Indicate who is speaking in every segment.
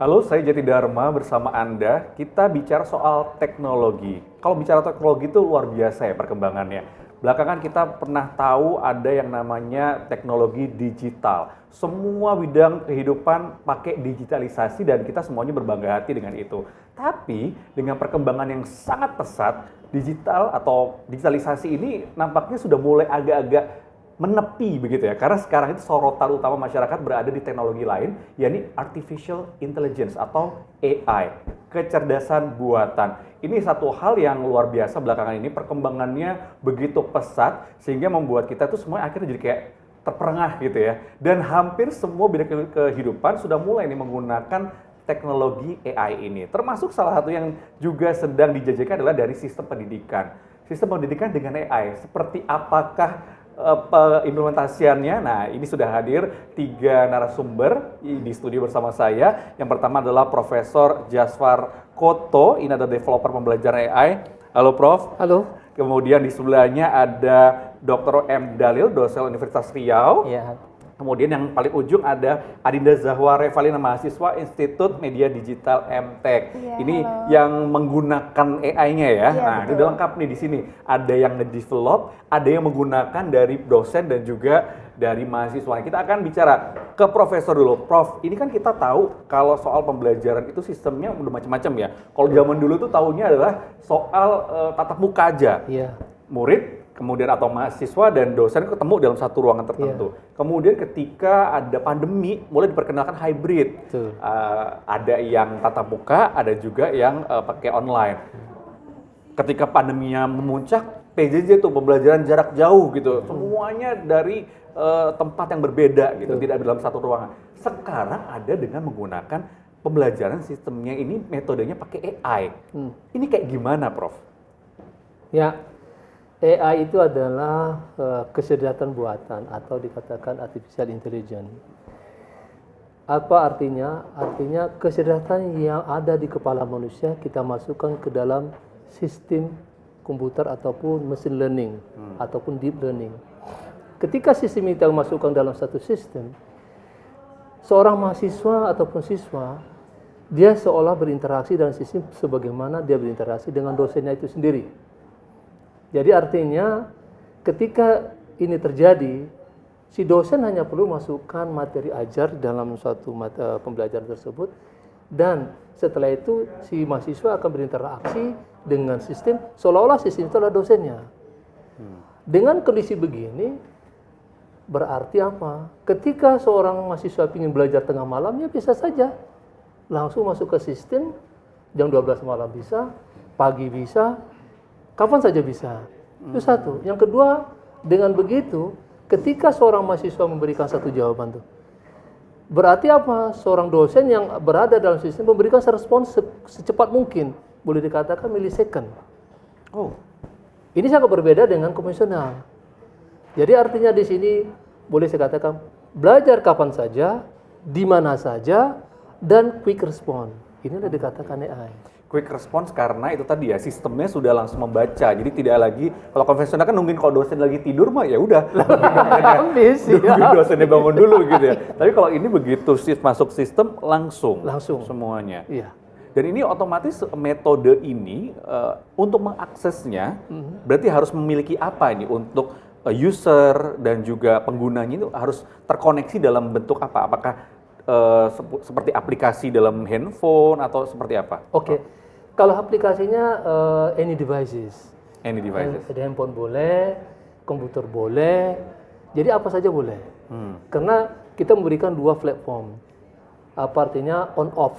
Speaker 1: Halo, saya Jati Dharma bersama Anda. Kita bicara soal teknologi. Kalau bicara teknologi itu luar biasa ya perkembangannya. Belakangan kita pernah tahu ada yang namanya teknologi digital. Semua bidang kehidupan pakai digitalisasi dan kita semuanya berbangga hati dengan itu. Tapi dengan perkembangan yang sangat pesat, digital atau digitalisasi ini nampaknya sudah mulai agak-agak menepi begitu ya, karena sekarang itu sorotan utama masyarakat berada di teknologi lain, yakni artificial intelligence atau AI, kecerdasan buatan. Ini satu hal yang luar biasa belakangan ini, perkembangannya begitu pesat sehingga membuat kita tuh semua akhirnya jadi kayak terperangah gitu ya. Dan hampir semua bidang kehidupan sudah mulai nih menggunakan teknologi AI ini. Termasuk salah satu yang juga sedang dijajakan adalah dari sistem pendidikan. Sistem pendidikan dengan AI, seperti apakah implementasiannya? Nah, ini sudah hadir 3 narasumber di studio bersama saya. Yang pertama adalah Profesor Jasfar Koto, ini adalah developer pembelajaran AI. Halo Prof.
Speaker 2: Halo.
Speaker 1: Kemudian di sebelahnya ada Dr. M. Dalil, dosen Universitas Riau.
Speaker 2: Ya.
Speaker 1: Kemudian yang paling ujung ada Adinda Zahwa Revalina, mahasiswa Institut Media Digital MTech.
Speaker 3: Ya,
Speaker 1: ini
Speaker 3: halo.
Speaker 1: yang menggunakan AI-nya ya.
Speaker 3: Ya,
Speaker 1: Nah,
Speaker 3: betul.
Speaker 1: ini udah lengkap nih di sini. Ada yang nge-develop, ada yang menggunakan dari dosen dan juga dari mahasiswa. Kita akan bicara ke Profesor dulu. Prof, ini kan kita tahu kalau soal pembelajaran itu sistemnya udah macam-macam ya. Kalau zaman dulu tuh taunya adalah soal tatap muka aja.
Speaker 2: Iya.
Speaker 1: Murid kemudian atau mahasiswa dan dosen ketemu dalam satu ruangan tertentu. Kemudian ketika ada pandemi, mulai diperkenalkan hybrid.
Speaker 2: Betul.
Speaker 1: Ada yang tatap muka, ada juga yang pakai online. Ketika pandeminya memuncak, PJJ tuh pembelajaran jarak jauh gitu. Semuanya dari tempat yang berbeda gitu, tidak dalam satu ruangan. Sekarang ada dengan menggunakan pembelajaran sistemnya ini metodenya pakai AI. Ini kayak gimana, Prof?
Speaker 2: Ya, AI itu adalah kecerdasan buatan atau dikatakan artificial intelligence. Apa artinya? Artinya kecerdasan yang ada di kepala manusia kita masukkan ke dalam sistem komputer ataupun machine learning ataupun deep learning. Ketika sistem itu masukkan dalam satu sistem, seorang mahasiswa ataupun siswa dia seolah berinteraksi dalam sistem sebagaimana dia berinteraksi dengan dosennya itu sendiri. Jadi artinya ketika ini terjadi, si dosen hanya perlu masukkan materi ajar dalam suatu pembelajaran tersebut, dan setelah itu si mahasiswa akan berinteraksi dengan sistem seolah-olah sistem itu adalah dosennya. Dengan kondisi begini, berarti apa? Ketika seorang mahasiswa ingin belajar tengah malam, ya bisa saja langsung masuk ke sistem, jam 12 malam bisa, pagi bisa, kapan saja bisa. Itu satu. Yang kedua, dengan begitu, ketika seorang mahasiswa memberikan satu jawaban tuh, berarti apa? Seorang dosen yang berada dalam sistem memberikan respons secepat mungkin. Boleh dikatakan millisecond.
Speaker 1: Oh,
Speaker 2: Ini sangat berbeda dengan konvensional. Jadi artinya di sini boleh saya katakan belajar kapan saja, di mana saja, dan quick response. Ini adalah dikatakan AI.
Speaker 1: quick response karena itu tadi ya sistemnya sudah langsung membaca, jadi tidak lagi kalau konvensional kan nungguin kalau dosen lagi tidur mah ya udah nungguin dosennya bangun dulu gitu ya. Tapi kalau ini begitu masuk sistem langsung semuanya.
Speaker 2: Iya.
Speaker 1: Dan ini otomatis metode ini untuk mengaksesnya berarti harus memiliki apa ini untuk user dan juga penggunanya itu harus terkoneksi dalam bentuk apa? Apakah seperti aplikasi dalam handphone atau seperti apa?
Speaker 2: Oke. Kalau aplikasinya any devices.
Speaker 1: Any devices.
Speaker 2: Ada handphone boleh, komputer boleh. Jadi apa saja boleh. Karena kita memberikan 2 platform. Apa artinya on off?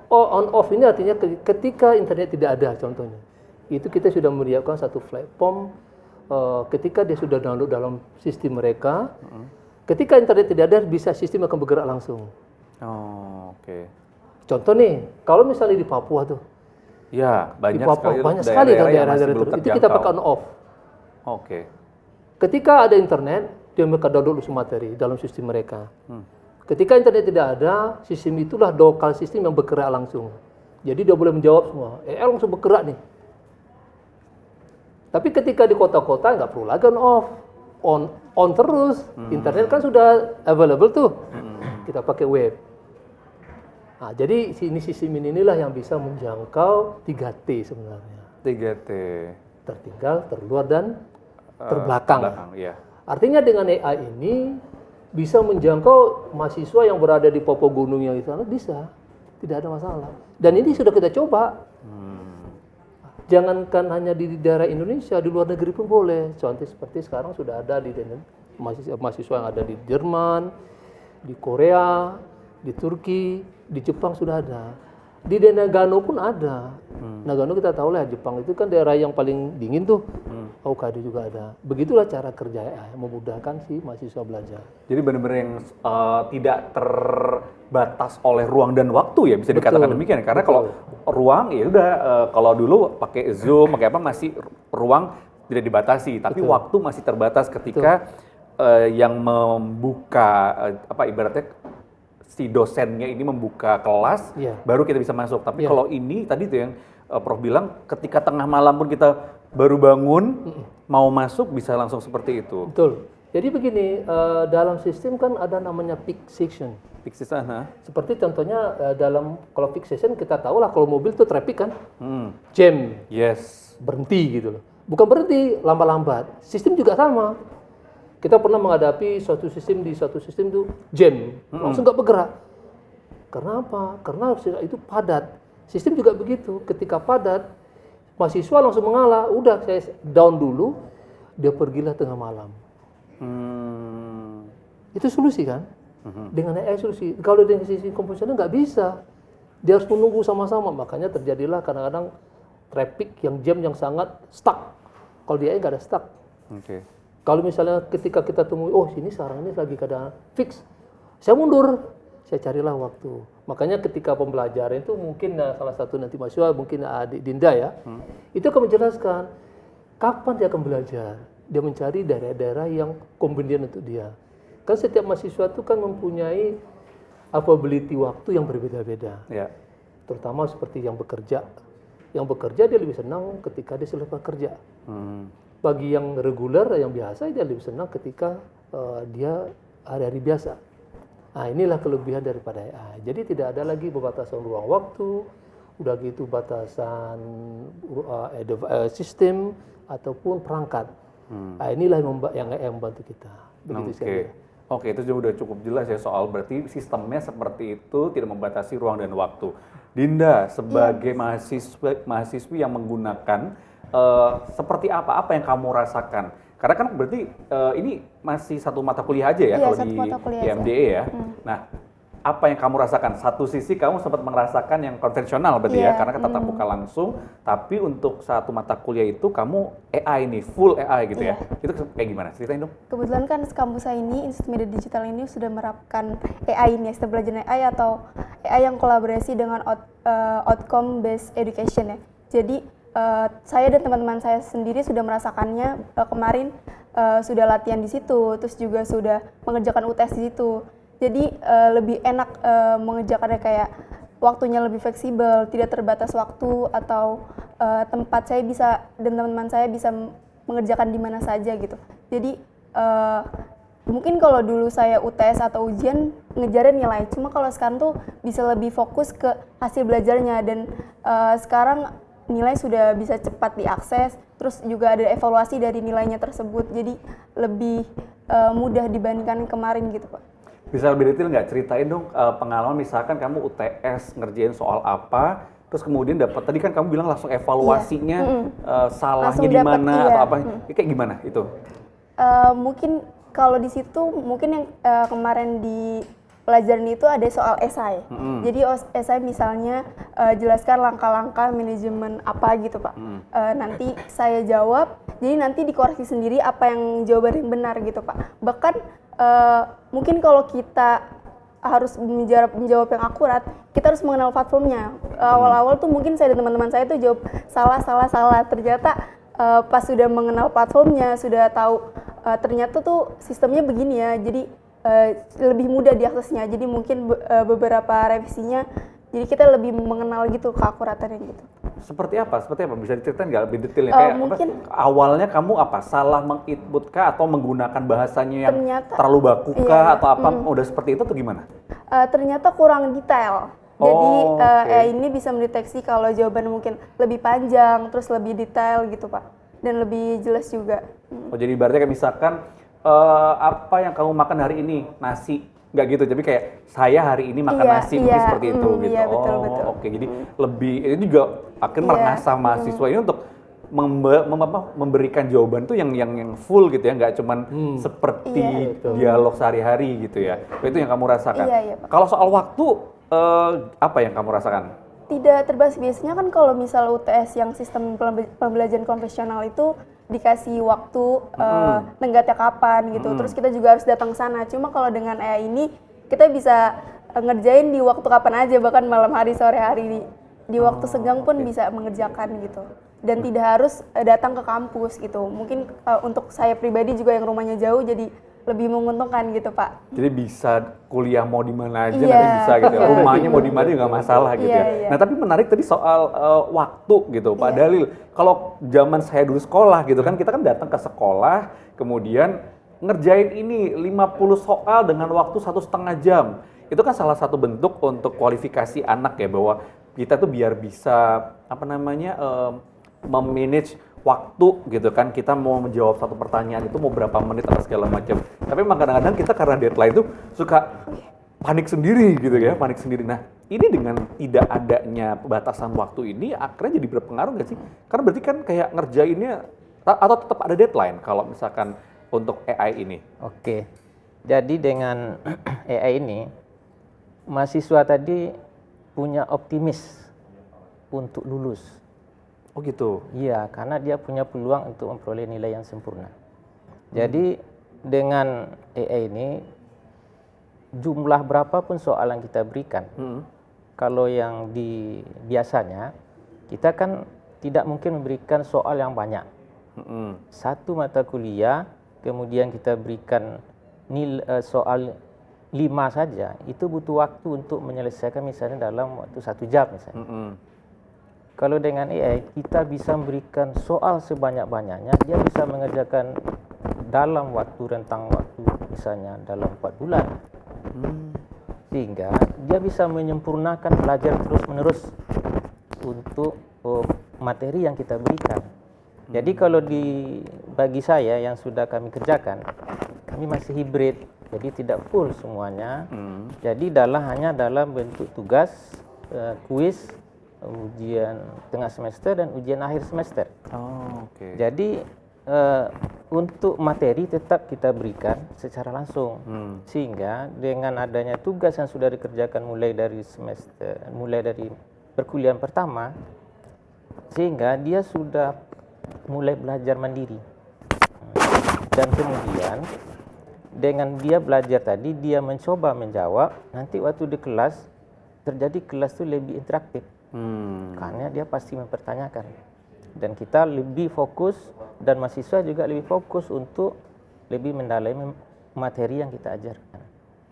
Speaker 2: On off ini artinya ketika internet tidak ada contohnya. Itu kita sudah menyiapkan satu platform ketika dia sudah download dalam sistem mereka. Ketika internet tidak ada, bisa sistem akan bergerak langsung.
Speaker 1: Oh, oke.
Speaker 2: Contoh nih, kalau misalnya di Papua tuh,
Speaker 1: Ya, banyak
Speaker 2: di Papua
Speaker 1: sekali
Speaker 2: banyak sekali kan
Speaker 1: daerah-daerah
Speaker 2: daerah-daerah
Speaker 1: yang masih
Speaker 2: itu kita pakai on off.
Speaker 1: Oke.
Speaker 2: Ketika ada internet, dia mereka download semua materi dalam sistem mereka. Ketika internet tidak ada, sistem itulah lokal sistem yang bergerak langsung. Jadi dia boleh menjawab semua. Langsung bergerak nih. Tapi ketika di kota-kota nggak perlu lagi on off, on terus. Internet kan sudah available tuh. Kita pakai web. Nah, jadi sistem inilah yang bisa menjangkau 3T sebenarnya.
Speaker 1: 3T.
Speaker 2: Tertinggal, terluar, dan terbelakang.
Speaker 1: Iya.
Speaker 2: Artinya dengan AI ini bisa menjangkau mahasiswa yang berada di Papua Gunung yang di sana, bisa. Tidak ada masalah. Dan ini sudah kita coba. Jangankan hanya di daerah Indonesia, di luar negeri pun boleh. Contoh seperti sekarang sudah ada di mahasiswa yang ada di Jerman, di Korea, di Turki, di Jepang sudah ada. Di Nagano pun ada. Nagano kita tahu lah, Jepang itu kan daerah yang paling dingin tuh. Hokkaido juga ada. Begitulah cara kerja AI, memudahkan si mahasiswa belajar.
Speaker 1: Jadi benar-benar yang tidak terbatas oleh ruang dan waktu ya, bisa dikatakan demikian. Karena kalau ruang ya udah, kalau dulu pakai Zoom, pakai apa masih ruang tidak dibatasi, tapi waktu masih terbatas ketika yang membuka apa ibaratnya si dosennya ini membuka kelas, baru kita bisa masuk. Tapi kalau ini tadi tuh yang Prof bilang, ketika tengah malam pun kita baru bangun, mau masuk bisa langsung seperti itu.
Speaker 2: Betul. Jadi begini, dalam sistem kan ada namanya peak section.
Speaker 1: Peak section,
Speaker 2: seperti contohnya kalau peak section kita tahu lah kalau mobil tuh traffic kan, jam, berhenti gitu loh. Bukan berhenti, lambat-lambat. Sistem juga sama. Kita pernah menghadapi suatu sistem tuh jam, langsung nggak bergerak. Karena apa? Karena itu padat. Sistem juga begitu. Ketika padat, mahasiswa langsung mengalah. Udah saya down dulu, dia pergilah tengah malam. Itu solusi kan? Dengan AI solusi. Kalau dengan sistem komputernya nggak bisa. Dia harus menunggu sama-sama. Makanya terjadilah kadang-kadang traffic jam yang sangat stuck. Kalau di AI nggak ada stuck. Kalau misalnya ketika kita temui, sini sekarang ini lagi keadaan fix, saya mundur, saya carilah waktu. Makanya ketika pembelajaran itu mungkin salah satu nanti mahasiswa, mungkin adik Dinda ya, itu akan menjelaskan kapan dia akan belajar. Dia mencari daerah-daerah yang convenient untuk dia. Kan setiap mahasiswa itu kan mempunyai availability waktu yang berbeda-beda. Terutama seperti yang bekerja. Yang bekerja dia lebih senang ketika dia selesai kerja. Bagi yang reguler, yang biasa, dia lebih senang ketika dia hari-hari biasa. Nah, inilah kelebihan daripada AI. Jadi tidak ada lagi pembatasan ruang waktu, udah gitu batasan sistem ataupun perangkat. Nah, inilah yang membantu kita.
Speaker 1: Oke, itu juga udah cukup jelas ya soal berarti sistemnya seperti itu, tidak membatasi ruang dan waktu. Dinda, sebagai mahasiswi yang menggunakan seperti apa yang kamu rasakan? Karena kan berarti ini masih satu mata kuliah aja ya kalau di IMDE ya. Nah, apa yang kamu rasakan? Satu sisi kamu sempat merasakan yang konvensional berarti ya, karena tatap muka langsung. Tapi untuk satu mata kuliah itu kamu AI nih, full AI gitu ya. Itu kayak gimana? Ceritain dong.
Speaker 3: Kebetulan kan kampus saya ini, Institut Media Digital ini sudah menerapkan AI ini, sistem pembelajaran AI atau AI yang kolaborasi dengan outcome based education ya. Jadi saya dan teman-teman saya sendiri sudah merasakannya kemarin, sudah latihan di situ, terus juga sudah mengerjakan UTS di situ. Jadi lebih enak mengerjakannya, kayak waktunya lebih fleksibel, tidak terbatas waktu atau tempat. Saya bisa dan teman-teman saya bisa mengerjakan di mana saja gitu. Jadi mungkin kalau dulu saya UTS atau ujian ngejarin nilai, cuma kalau sekarang tuh bisa lebih fokus ke hasil belajarnya, dan sekarang nilai sudah bisa cepat diakses, terus juga ada evaluasi dari nilainya tersebut, jadi lebih mudah dibandingkan kemarin gitu Pak.
Speaker 1: Bisa lebih detail nggak? Ceritain dong pengalaman misalkan kamu UTS ngerjain soal apa, terus kemudian dapat, tadi kan kamu bilang langsung evaluasinya, salahnya di mana atau apa, kayak gimana itu?
Speaker 3: Mungkin kalau di situ mungkin yang kemarin di pelajaran itu ada soal esai. Jadi esai misalnya jelaskan langkah-langkah manajemen apa gitu Pak. Nanti saya jawab, jadi nanti dikoreksi sendiri apa yang jawaban yang benar gitu Pak. Bahkan mungkin kalau kita harus menjawab yang akurat, kita harus mengenal platformnya. Awal-awal tuh mungkin saya dan teman-teman saya tuh jawab salah. Ternyata pas sudah mengenal platformnya, sudah tahu ternyata tuh sistemnya begini ya. Jadi lebih mudah diaksesnya, jadi mungkin beberapa revisinya, jadi kita lebih mengenal gitu keakuratannya gitu.
Speaker 1: Seperti apa? Bisa diceritain nggak lebih detailnya? Kayak mungkin awalnya kamu salah menginput kah atau menggunakan bahasanya yang terlalu baku kah atau apa? Udah seperti itu atau gimana?
Speaker 3: Ternyata kurang detail. Jadi
Speaker 1: oke.
Speaker 3: AI ini bisa mendeteksi kalau jawaban mungkin lebih panjang, terus lebih detail gitu Pak, dan lebih jelas juga.
Speaker 1: Oh, jadi berarti kayak misalkan apa yang kamu makan hari ini? Nasi. Nggak gitu, tapi kayak saya hari ini makan
Speaker 3: Iya,
Speaker 1: nasi mungkin
Speaker 3: iya,
Speaker 1: seperti itu gitu.
Speaker 3: iya betul
Speaker 1: Oh,
Speaker 3: betul.
Speaker 1: oke. Jadi lebih ini juga akhirnya
Speaker 3: Iya,
Speaker 1: mengasah mahasiswa ini untuk memberikan jawaban tuh yang full gitu ya, nggak cuman seperti
Speaker 3: Iya,
Speaker 1: dialog sehari-hari gitu ya. Itu yang kamu rasakan.
Speaker 3: Iya, iya, Pak.
Speaker 1: Kalau soal waktu apa yang kamu rasakan?
Speaker 3: Tidak terbatas, biasanya kan kalau misal UTS yang sistem pembelajaran konvensional itu dikasih waktu tenggatnya kapan gitu, terus kita juga harus datang ke sana. Cuma kalau dengan AI ini kita bisa ngerjain di waktu kapan aja, bahkan malam hari, sore hari, di waktu senggang pun bisa mengerjakan gitu. Dan tidak harus datang ke kampus gitu. Mungkin untuk saya pribadi juga yang rumahnya jauh jadi lebih menguntungkan gitu Pak.
Speaker 1: Jadi bisa kuliah mau di mana aja
Speaker 3: Iya,
Speaker 1: nanti bisa gitu ya.
Speaker 3: iya.
Speaker 1: Rumahnya mau di mana juga nggak masalah gitu
Speaker 3: Iya,
Speaker 1: ya.
Speaker 3: iya.
Speaker 1: Nah, tapi menarik tadi soal waktu gitu, Pak
Speaker 3: Iya.
Speaker 1: Dalil. Kalau zaman saya dulu sekolah gitu kan, kita kan datang ke sekolah, kemudian ngerjain ini 50 soal dengan waktu 1,5 jam. Itu kan salah satu bentuk untuk kualifikasi anak ya, bahwa kita tuh biar bisa apa namanya memanage waktu gitu kan, kita mau menjawab satu pertanyaan itu mau berapa menit atau segala macam. Tapi memang kadang-kadang kita karena deadline itu suka panik sendiri gitu ya, panik sendiri. Nah, ini dengan tidak adanya batasan waktu ini akhirnya jadi berpengaruh nggak sih? Karena berarti kan kayak ngerjainnya atau tetap ada deadline kalau misalkan untuk AI ini.
Speaker 4: Oke, jadi dengan AI ini, mahasiswa tadi punya optimis untuk lulus.
Speaker 1: Oh gitu.
Speaker 4: Iya, karena dia punya peluang untuk memperoleh nilai yang sempurna. Jadi dengan AI ini, jumlah berapapun soal yang kita berikan, kalau yang biasanya, kita kan tidak mungkin memberikan soal yang banyak. Satu mata kuliah, kemudian kita berikan soal 5 saja, itu butuh waktu untuk menyelesaikan misalnya dalam waktu 1 jam misalnya. Kalau dengan AI, kita bisa memberikan soal sebanyak-banyaknya, dia bisa mengerjakan dalam rentang waktu misalnya dalam 4 bulan. Sehingga dia bisa menyempurnakan belajar terus-menerus untuk materi yang kita berikan. Jadi kalau bagi saya yang sudah kami kerjakan, kami masih hibrid, jadi tidak full semuanya. Jadi hanya dalam bentuk tugas, kuis, ujian tengah semester dan ujian akhir semester.
Speaker 1: Oh, oke.
Speaker 4: Jadi untuk materi tetap kita berikan secara langsung, sehingga dengan adanya tugas yang sudah dikerjakan mulai dari perkuliahan pertama, sehingga dia sudah mulai belajar mandiri. Dan kemudian dengan dia belajar tadi, dia mencoba menjawab, nanti waktu di kelas terjadi kelas itu lebih interaktif. Karena dia pasti mempertanyakan, dan kita lebih fokus dan mahasiswa juga lebih fokus untuk lebih mendalami materi yang kita ajarkan.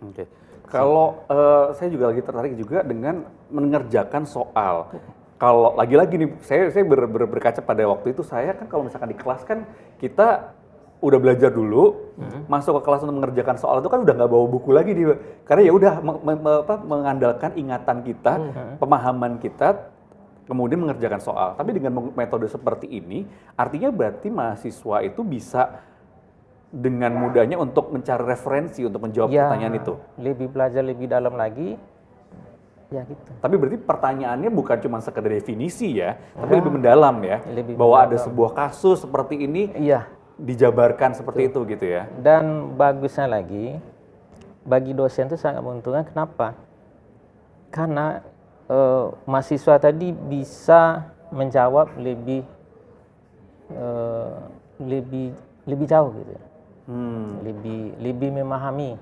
Speaker 1: Oke. Kalau saya juga lagi tertarik juga dengan mengerjakan soal. Kalau lagi-lagi nih, saya berkaca pada waktu itu, saya kan kalau misalkan di kelas kan kita udah belajar dulu, masuk ke kelas untuk mengerjakan soal itu kan udah nggak bawa buku lagi dia, karena ya udah mengandalkan ingatan kita, pemahaman kita, kemudian mengerjakan soal. Tapi dengan metode seperti ini, artinya berarti mahasiswa itu bisa dengan mudahnya untuk mencari referensi untuk menjawab pertanyaan itu.
Speaker 4: Lebih belajar lebih dalam lagi, ya gitu.
Speaker 1: Tapi berarti pertanyaannya bukan cuma sekedar definisi ya, tapi lebih mendalam ya,
Speaker 4: Lebih
Speaker 1: bahwa
Speaker 4: mendalam.
Speaker 1: ada sebuah kasus seperti ini.
Speaker 4: Iya.
Speaker 1: Dijabarkan seperti itu gitu ya.
Speaker 4: Dan bagusnya lagi, bagi dosen itu sangat menguntungkan. Kenapa? Karena mahasiswa tadi bisa menjawab lebih jauh gitu, lebih memahami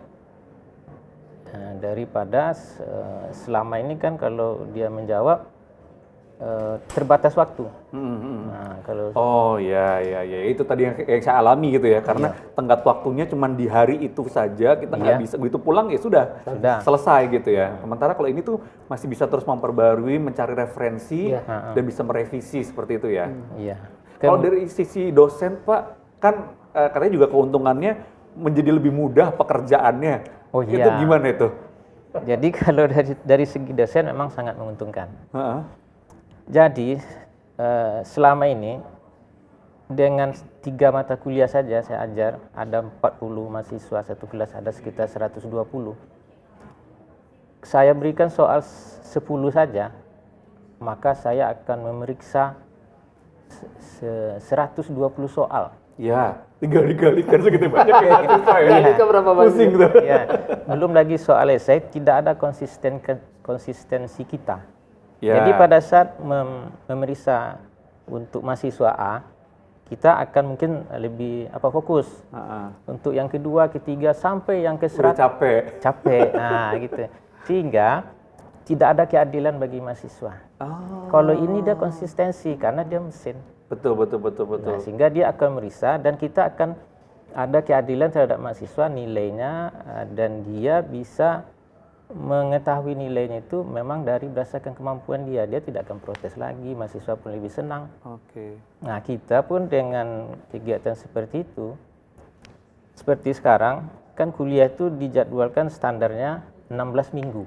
Speaker 4: daripada selama ini kan kalau dia menjawab terbatas waktu. Nah, kalau
Speaker 1: ya itu tadi yang saya alami gitu ya, karena tenggat waktunya cuma di hari itu saja, kita nggak bisa begitu pulang ya sudah selesai gitu ya. Sementara kalau ini tuh masih bisa terus memperbarui, mencari referensi dan bisa merevisi seperti itu ya.
Speaker 4: Iya.
Speaker 1: Kalau dari sisi dosen Pak, kan katanya juga keuntungannya menjadi lebih mudah pekerjaannya.
Speaker 4: Oh,
Speaker 1: Itu
Speaker 4: iya.
Speaker 1: gimana itu?
Speaker 4: Jadi kalau dari segi dosen memang sangat menguntungkan.
Speaker 1: Heeh.
Speaker 4: Jadi selama ini dengan 3 mata kuliah saja saya ajar, ada 40 mahasiswa satu kelas, ada sekitar 120. Saya berikan soal 10 saja, maka saya akan memeriksa 120 soal.
Speaker 1: Ya, tinggal dikalikan segitu banyak ya mahasiswa ya.
Speaker 2: Dikalikan berapa banyak?
Speaker 1: Pusing tuh.
Speaker 4: Ya, belum lagi soal esai, tidak ada konsistensi kita.
Speaker 1: Ya.
Speaker 4: Jadi pada saat memeriksa untuk mahasiswa A, kita akan mungkin lebih fokus. Untuk yang kedua, ketiga, sampai yang
Speaker 1: Udah
Speaker 4: ke-100
Speaker 1: capek.
Speaker 4: Nah, gitu. Sehingga tidak ada keadilan bagi mahasiswa. Kalau ini dia konsistensi karena dia mesin.
Speaker 1: Betul.
Speaker 4: Nah, sehingga dia akan meriksa dan kita akan ada keadilan terhadap mahasiswa nilainya dan dia bisa mengetahui nilainya itu memang berdasarkan kemampuan dia. Dia tidak akan protes lagi, mahasiswa pun lebih senang.
Speaker 1: Oke.
Speaker 4: Nah, kita pun dengan kegiatan seperti itu, seperti sekarang, kan kuliah itu dijadwalkan standarnya 16 minggu.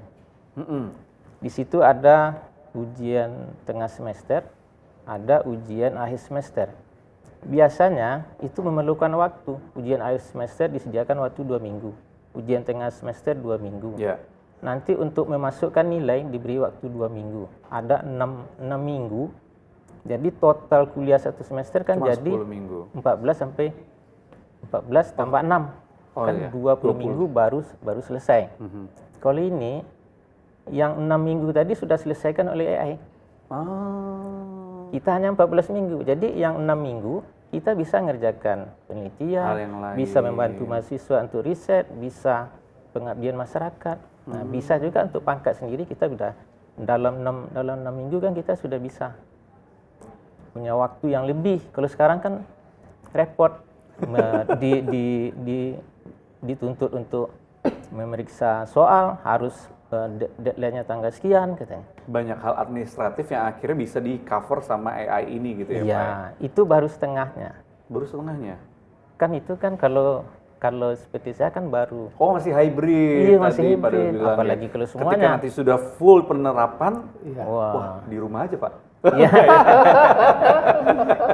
Speaker 4: Di situ ada ujian tengah semester, ada ujian akhir semester. Biasanya itu memerlukan waktu. Ujian akhir semester disediakan waktu 2 minggu. Ujian tengah semester 2 minggu.
Speaker 1: Ya.
Speaker 4: Nanti untuk memasukkan nilai diberi waktu 2 minggu. Ada 6 minggu. Jadi total kuliah satu semester kan
Speaker 1: Cuma
Speaker 4: jadi
Speaker 1: 10 minggu.
Speaker 4: 14 tambah 6. Kan
Speaker 1: iya.
Speaker 4: 20 minggu baru selesai. Kalau ini yang 6 minggu tadi sudah selesaikan oleh AI. Kita hanya 14 minggu. Jadi yang 6 minggu kita bisa mengerjakan penelitian,
Speaker 1: Hal yang lain.
Speaker 4: bisa membantu mahasiswa untuk riset, bisa pengabdian masyarakat. Nah, bisa juga untuk pangkat sendiri kita sudah dalam 6 minggu kan kita sudah bisa punya waktu yang lebih. Kalau sekarang kan repot dituntut untuk memeriksa soal harus deadline-nya tanggal sekian katanya.
Speaker 1: Banyak hal administratif yang akhirnya bisa di cover sama AI ini gitu ya, Pak?
Speaker 4: Iya, itu baru setengahnya.
Speaker 1: Baru setengahnya.
Speaker 4: Kan itu kan kalau seperti saya kan baru.
Speaker 1: Oh, masih hybrid.
Speaker 4: Iya, masih
Speaker 1: tadi pada
Speaker 4: hybrid.
Speaker 1: bilang ya.
Speaker 4: Apalagi kalau
Speaker 1: Ketika
Speaker 4: semuanya.
Speaker 1: nanti sudah full penerapan,
Speaker 4: Wah.
Speaker 1: wah di rumah aja, Pak.
Speaker 4: Iya.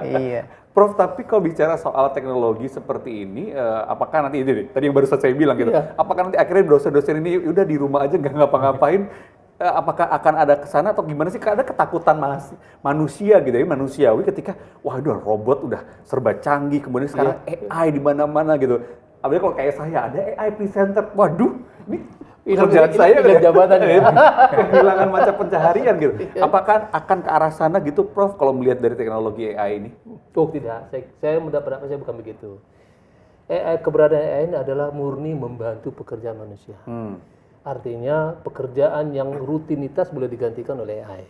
Speaker 4: Iya.
Speaker 1: Prof, tapi kalau bicara soal teknologi seperti ini, apakah nanti ini tadi yang baru saya bilang gitu, apakah nanti akhirnya dosen-dosen ini udah di rumah aja nggak ngapa-ngapain? Apakah akan ada kesana atau gimana sih? Karena ada ketakutan manusia gitu ya, manusiawi ketika wah udah robot udah serba canggih, kemudian sekarang AI di mana-mana gitu. Apalagi kalau kayak saya ada AI presenter, waduh, ini pekerjaan saya
Speaker 2: hilang jabatan ya.
Speaker 1: kehilangan mata pencaharian gitu. Apakah akan ke arah sana gitu, Prof? Kalau melihat dari teknologi AI ini?
Speaker 2: Oh tidak, saya mendapat saya bukan begitu. Keberadaan AI ini adalah murni membantu pekerjaan manusia. Artinya pekerjaan yang rutinitas boleh digantikan oleh AI.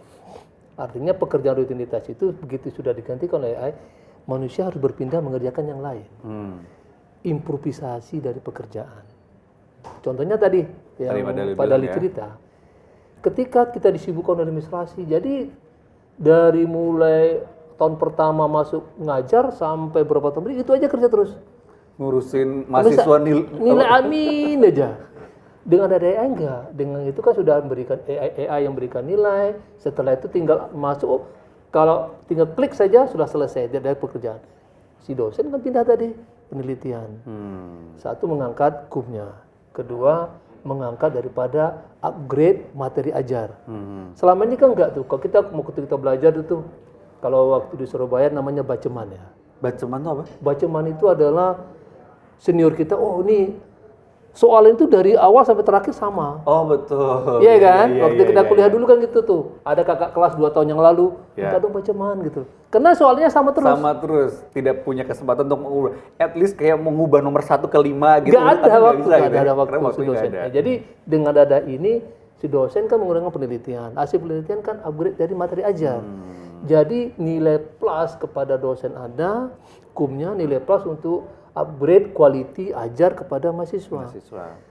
Speaker 2: Artinya pekerjaan rutinitas itu begitu sudah digantikan oleh AI, manusia harus berpindah mengerjakan yang lain. Improvisasi dari pekerjaan. Contohnya tadi yang Pak Dali cerita, ketika kita disibukkan oleh administrasi, jadi dari mulai tahun pertama masuk ngajar sampai berapa tahun itu aja kerja terus.
Speaker 1: Ngurusin mahasiswa
Speaker 2: nilai amin aja. Dengan ada AI enggak, dengan itu kan sudah memberikan AI yang berikan nilai, setelah itu tinggal masuk, kalau tinggal klik saja sudah selesai dari pekerjaan. Si dosen kan pindah tadi penelitian. Satu mengangkat kubnya, kedua mengangkat daripada upgrade materi ajar. Selama ini kan enggak tuh, kalau kita belajar itu, kalau waktu di Surabaya namanya baceman ya.
Speaker 1: Baceman itu apa?
Speaker 2: Baceman itu adalah senior kita, oh ini soal itu dari awal sampai terakhir sama.
Speaker 1: Oh betul.
Speaker 2: Iya kan? Waktu kita kuliah dulu kan gitu tuh. Ada kakak kelas 2 tahun yang lalu, kita dong baceman gitu. Karena soalnya sama terus.
Speaker 1: Sama terus. Tidak punya kesempatan untuk mengubah. At least kayak mengubah nomor 1 ke 5 gitu.
Speaker 2: Gak ada waktu, gak ada waktu
Speaker 1: Karena
Speaker 2: si dosen.
Speaker 1: ada.
Speaker 2: Jadi dengan ada ini, si dosen kan menggunakan penelitian. Hasil penelitian kan upgrade dari materi ajar. Jadi nilai plus kepada dosen ada, kumnya nilai plus untuk upgrade quality ajar kepada mahasiswa.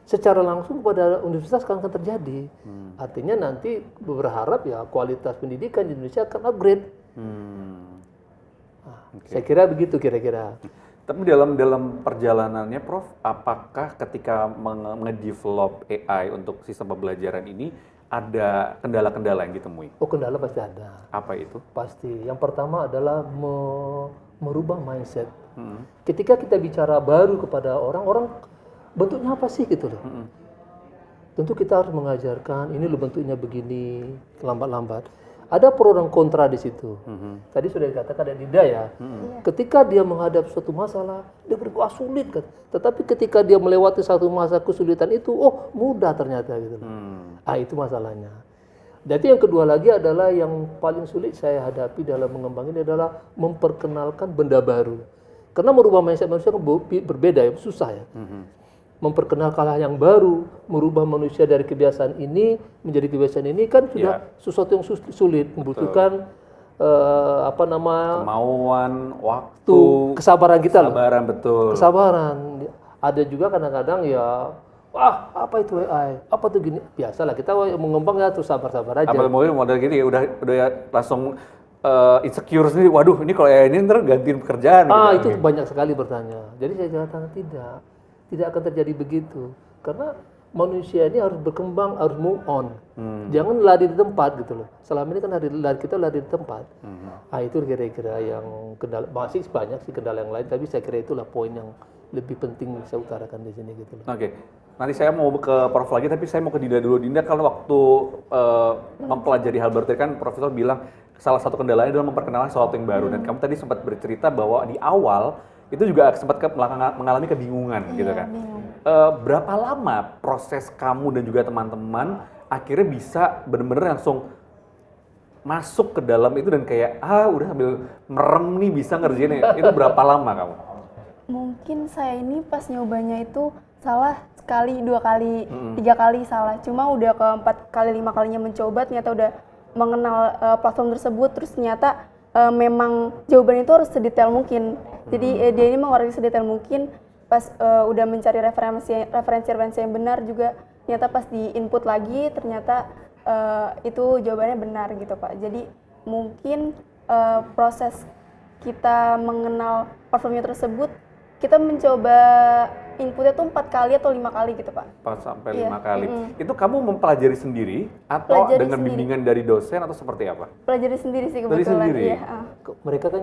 Speaker 2: Secara langsung pada universitas akan terjadi. Artinya nanti berharap ya kualitas pendidikan di Indonesia akan upgrade. Saya kira begitu kira-kira.
Speaker 1: Tapi dalam perjalanannya, Prof, apakah ketika nge-develop AI untuk sistem pembelajaran ini ada kendala-kendala yang ditemui?
Speaker 2: Oh, kendala pasti ada.
Speaker 1: Apa itu?
Speaker 2: Pasti. Yang pertama adalah merubah mindset. Ketika kita bicara baru kepada orang bentuknya apa sih gitu loh. Tentu kita harus mengajarkan ini loh bentuknya begini, lambat-lambat. Ada pro dan kontra di situ. Tadi sudah dikatakan ada Dida ya. Ketika dia menghadap suatu masalah, dia berpikir sulit kan. Tetapi ketika dia melewati satu masa kesulitan itu, oh mudah ternyata gitu. Itu masalahnya. Jadi yang kedua lagi adalah yang paling sulit saya hadapi dalam mengembang ini adalah memperkenalkan benda baru. Karena merubah mindset manusia kan berbeda ya, susah ya. Memperkenalkan hal yang baru, merubah manusia dari kebiasaan ini menjadi kebiasaan ini kan sudah sesuatu yang sulit, membutuhkan
Speaker 1: kemauan, waktu,
Speaker 2: kesabaran kita loh.
Speaker 1: Kesabaran, betul.
Speaker 2: Kesabaran. Ada juga kadang-kadang ya, wah apa itu AI? Apa tuh gini? Biasalah kita mengembang ya terus sabar-sabar aja.
Speaker 1: Apalagi model gini udah langsung insecure sendiri. Waduh, ini kalau AI ini ntar gantiin pekerjaan.
Speaker 2: Itu banyak sekali bertanya. Jadi saya katakan tidak akan terjadi begitu. Karena manusia ini harus berkembang, harus move on. Jangan lari di tempat gitu loh. Selama ini kan kita lari di tempat. Itu kira-kira yang kendala. Masih banyak sih kendala yang lain, tapi saya kira itulah poin yang lebih penting saya utarakan di sini gitu loh.
Speaker 1: Oke. Nanti saya mau ke Prof lagi, tapi saya mau ke Dinda dulu. Dinda, kalau waktu mempelajari hal baru tadi kan Profesor bilang salah satu kendalanya adalah memperkenalkan sesuatu yang baru. Dan kamu tadi sempat bercerita bahwa di awal itu juga sempat mengalami kebingungan gitu kan. Berapa lama proses kamu dan juga teman-teman akhirnya bisa benar-benar langsung masuk ke dalam itu dan kayak udah sambil merem nih bisa ngerjain itu berapa lama kamu?
Speaker 3: Mungkin saya ini pas nyobanya itu salah sekali, 2 kali, 3 kali salah. Cuma udah ke 4 kali, 5 kalinya mencoba ternyata udah mengenal platform tersebut, terus ternyata memang jawaban itu harus sedetail mungkin. Jadi dia ini mengorek sedetail mungkin. Pas udah mencari referensi yang benar juga, ternyata pas di input lagi ternyata itu jawabannya benar gitu Pak. Jadi mungkin proses kita mengenal platformnya tersebut, kita mencoba inputnya tuh 4 kali atau 5 kali gitu Pak.
Speaker 1: 4 sampai 5 kali. Itu kamu mempelajari sendiri atau dengan bimbingan dari dosen atau seperti apa?
Speaker 3: Pelajari sendiri sih kebetulan.
Speaker 1: Dari sendiri?
Speaker 3: Iya.
Speaker 2: Mereka kan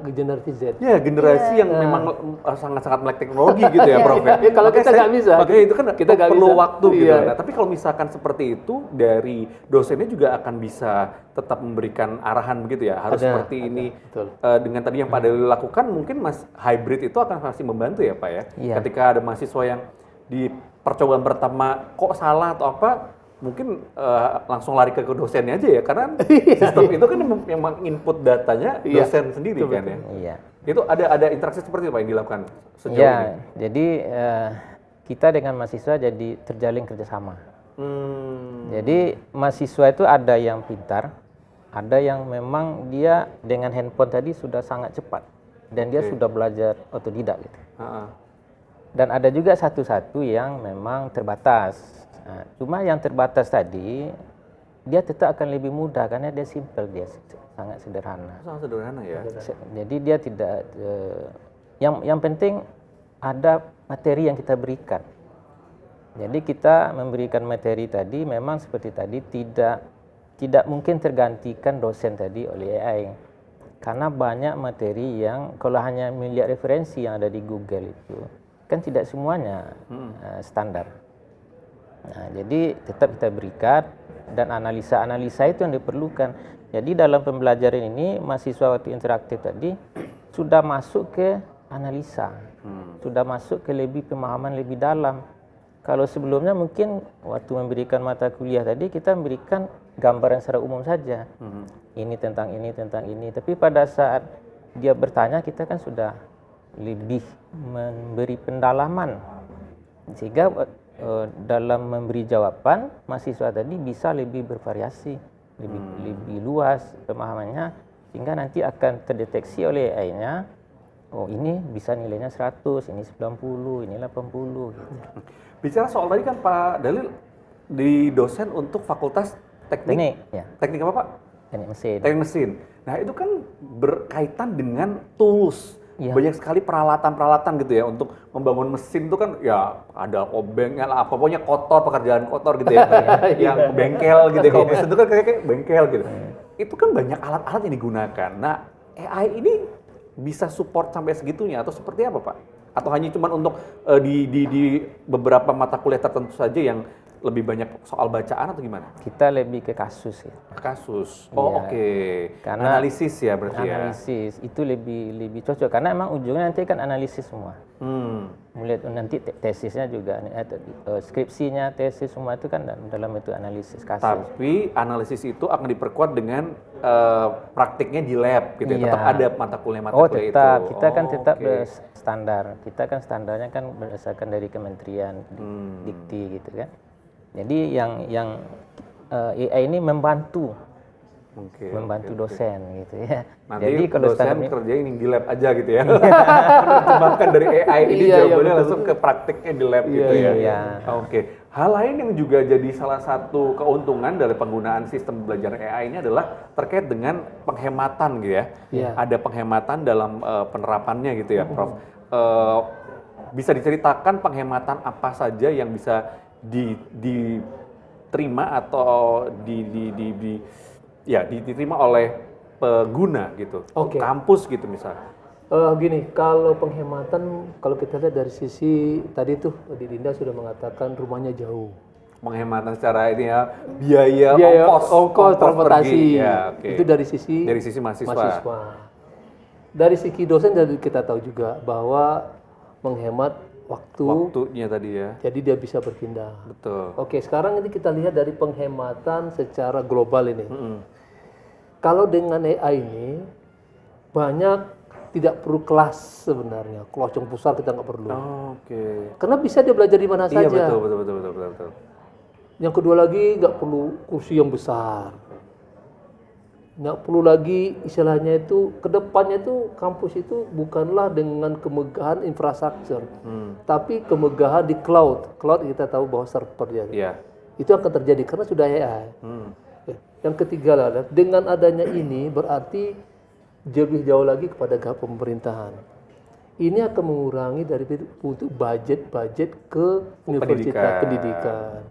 Speaker 2: generasi Z.
Speaker 1: Ya, generasi yang memang sangat-sangat melek teknologi gitu ya, Prof.
Speaker 2: Kalau kita nggak bisa.
Speaker 1: Makanya itu kan kita perlu waktu gitu.
Speaker 2: Iya.
Speaker 1: Nah, tapi kalau misalkan seperti itu, dari dosennya juga akan bisa tetap memberikan arahan begitu ya, harus seperti ini. Dengan tadi yang Pak Dalil lakukan, mungkin hybrid itu akan pasti membantu ya Pak ya.
Speaker 4: Iya.
Speaker 1: Ketika ada mahasiswa yang di percobaan pertama kok salah atau apa, mungkin langsung lari ke dosennya aja ya, karena sistem itu kan memang input datanya dosen sendiri kan ya.
Speaker 4: Iya.
Speaker 1: Itu ada interaksi seperti apa yang dilakukan sejauh
Speaker 4: Iya,
Speaker 1: ini?
Speaker 4: jadi kita dengan mahasiswa jadi terjalin kerjasama. Jadi mahasiswa itu ada yang pintar, ada yang memang dia dengan handphone tadi sudah sangat cepat dan dia sudah belajar otodidak gitu. Dan ada juga satu-satu yang memang terbatas. Nah, cuma yang terbatas tadi dia tetap akan lebih mudah karena dia simple, dia sangat sederhana.
Speaker 1: Sangat sederhana ya.
Speaker 4: Jadi dia tidak yang penting ada materi yang kita berikan. Jadi kita memberikan materi tadi memang seperti tadi tidak mungkin tergantikan dosen tadi oleh AI. Karena banyak materi yang kalau hanya melihat referensi yang ada di Google itu kan tidak semuanya standar. Nah, jadi tetap kita berikan dan analisa-analisa itu yang diperlukan. Jadi dalam pembelajaran ini mahasiswa waktu interaktif tadi sudah masuk ke analisa, sudah masuk ke lebih pemahaman lebih dalam. Kalau sebelumnya mungkin waktu memberikan mata kuliah tadi kita memberikan gambaran secara umum saja. Ini tentang ini, tentang ini. Tapi pada saat dia bertanya kita kan sudah lebih memberi pendalaman. Sehingga dalam memberi jawaban mahasiswa tadi bisa lebih bervariasi, lebih luas pemahamannya sehingga nanti akan terdeteksi oleh AI-nya. Oh, ini bisa nilainya 100, ini 90, ini 80 gitu.
Speaker 1: Bicara soal tadi kan Pak Dalil di dosen untuk fakultas teknik
Speaker 4: ya.
Speaker 1: Teknik apa Pak?
Speaker 4: Teknik mesin.
Speaker 1: Teknik mesin. Nah itu kan berkaitan dengan tools
Speaker 2: Iya.
Speaker 1: banyak sekali peralatan-peralatan gitu ya untuk membangun mesin itu kan ya ada obengnya lah, apa pokoknya kotor, pekerjaan kotor gitu ya, yang bengkel gitu ya, kalau mesin itu kan kayak bengkel gitu. Itu kan banyak alat-alat yang digunakan. Nah, AI ini bisa support sampai segitunya atau seperti apa Pak? Atau hanya cuma untuk di beberapa mata kuliah tertentu saja yang lebih banyak soal bacaan atau gimana?
Speaker 4: Kita lebih ke kasus ya.
Speaker 1: Kasus. Oh
Speaker 4: Iya.
Speaker 1: oke.
Speaker 4: Karena
Speaker 1: Analisis ya berarti ya.
Speaker 4: Analisis itu lebih cocok karena emang ujungnya nanti kan analisis semua. Mulai nanti tesisnya juga, skripsinya, tesis semua itu kan dalam itu analisis kasus.
Speaker 1: Tapi analisis itu akan diperkuat dengan praktiknya di lab gitu ya.
Speaker 4: Iya.
Speaker 1: Tetap ada mata kuliah
Speaker 4: Oh
Speaker 1: kuliah
Speaker 4: tetap,
Speaker 1: itu.
Speaker 4: kita kan tetap
Speaker 1: oke.
Speaker 4: standar. Kita kan standarnya kan berdasarkan dari kementerian dikti gitu kan. Jadi yang AI ini membantu dosen gitu ya.
Speaker 1: Nanti
Speaker 4: Jadi kalau
Speaker 1: dosen
Speaker 4: standar
Speaker 1: kerja ini di lab aja gitu ya. Menerjemahkan dari AI ini
Speaker 2: Iya,
Speaker 1: jawabannya
Speaker 2: betul.
Speaker 1: langsung ke praktiknya di lab gitu ya.
Speaker 4: iya.
Speaker 1: Oke. Hal lain yang juga jadi salah satu keuntungan dari penggunaan sistem belajar AI ini adalah terkait dengan penghematan gitu ya.
Speaker 2: Iya.
Speaker 1: Ada penghematan dalam penerapannya gitu ya, Prof. Bisa diceritakan penghematan apa saja yang bisa diterima atau diterima oleh pengguna gitu,
Speaker 2: Oke.
Speaker 1: kampus gitu misalnya.
Speaker 2: Gini, kalau penghematan, kalau kita lihat dari sisi tadi tuh di Dinda sudah mengatakan rumahnya jauh.
Speaker 1: Penghematan secara ini ya, biaya
Speaker 2: ongkos transportasi.
Speaker 1: pergi. Ya, oke.
Speaker 2: Itu dari sisi
Speaker 1: mahasiswa.
Speaker 2: Dari sisi dosen kita tahu juga bahwa menghemat
Speaker 1: Waktunya tadi ya.
Speaker 2: jadi dia bisa berpindah.
Speaker 1: Betul.
Speaker 2: Oke, sekarang ini kita lihat dari penghematan secara global ini. Kalau dengan AI ini banyak tidak perlu kelas sebenarnya, kelas yang besar kita nggak perlu.
Speaker 1: Oke.
Speaker 2: Karena bisa dia belajar di mana
Speaker 1: Iya
Speaker 2: saja.
Speaker 1: betul.
Speaker 2: Yang kedua lagi nggak perlu kursi yang besar. Nggak perlu lagi istilahnya itu kedepannya itu kampus itu bukanlah dengan kemegahan infrastruktur, tapi kemegahan di cloud. Cloud kita tahu bahwa server dia.
Speaker 1: Iya.
Speaker 2: Itu akan terjadi karena sudah AI. Ya. Yang ketiga lah, dengan adanya ini berarti lebih jauh lagi kepada pemerintahan. Ini akan mengurangi dari untuk budget ke universitas pendidikan.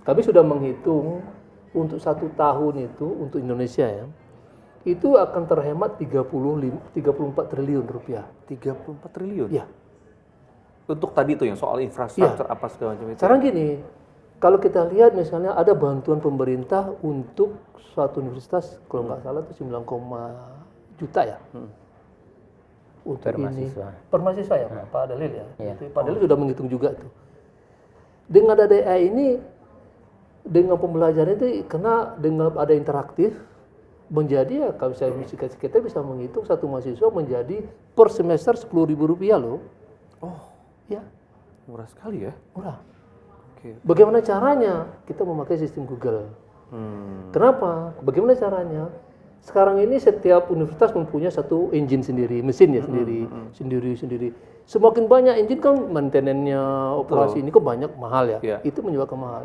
Speaker 2: Kami sudah menghitung untuk 1 tahun itu untuk Indonesia ya, itu akan terhemat 34 triliun rupiah.
Speaker 1: 34 triliun?
Speaker 2: Ya.
Speaker 1: Untuk tadi tuh yang soal infrastruktur apa segala macam itu.
Speaker 2: Sekarang gini, kalau kita lihat misalnya ada bantuan pemerintah untuk suatu universitas, kalau nggak salah itu 9, juta ya. Untuk
Speaker 4: Per
Speaker 2: ini.
Speaker 4: mahasiswa.
Speaker 2: Per mahasiswa ya, Pak Dalil ya.
Speaker 4: Iya.
Speaker 2: Itu Pak Dalil sudah menghitung juga tuh. Dengan ada AI ini, dengan pembelajaran itu, karena dengan ada interaktif, menjadi ya kalau saya kita bisa menghitung satu mahasiswa menjadi per semester Rp10.000 loh.
Speaker 1: Oh,
Speaker 2: Ya,
Speaker 1: murah sekali ya.
Speaker 2: murah.
Speaker 1: Oke.
Speaker 2: Bagaimana caranya? Kita memakai sistem Google. Kenapa? Bagaimana caranya? Sekarang ini setiap universitas mempunyai satu engine sendiri, mesinnya sendiri. Semakin banyak engine kan maintenance-nya, operasi ini kan banyak mahal ya.
Speaker 1: Iya.
Speaker 2: Itu menyebabkan mahal.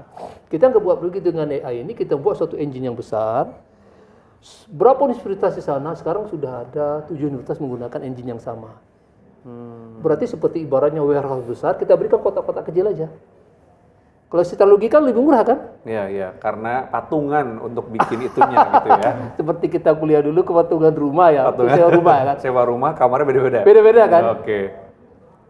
Speaker 2: Kita nggak buat begitu dengan AI ini, kita buat satu engine yang besar. Berapa universitas di sana sekarang sudah ada 7 universitas menggunakan engine yang sama. Berarti seperti ibaratnya warehouse besar, kita berikan kotak-kotak kecil aja. Kalau secara logika lebih murah kan?
Speaker 1: Iya, karena patungan untuk bikin itunya gitu ya.
Speaker 2: Seperti kita kuliah dulu ke patungan rumah ya, sewa rumah ya kan?
Speaker 1: Sewa rumah, kamarnya beda-beda.
Speaker 2: Beda-beda kan?
Speaker 1: Oke.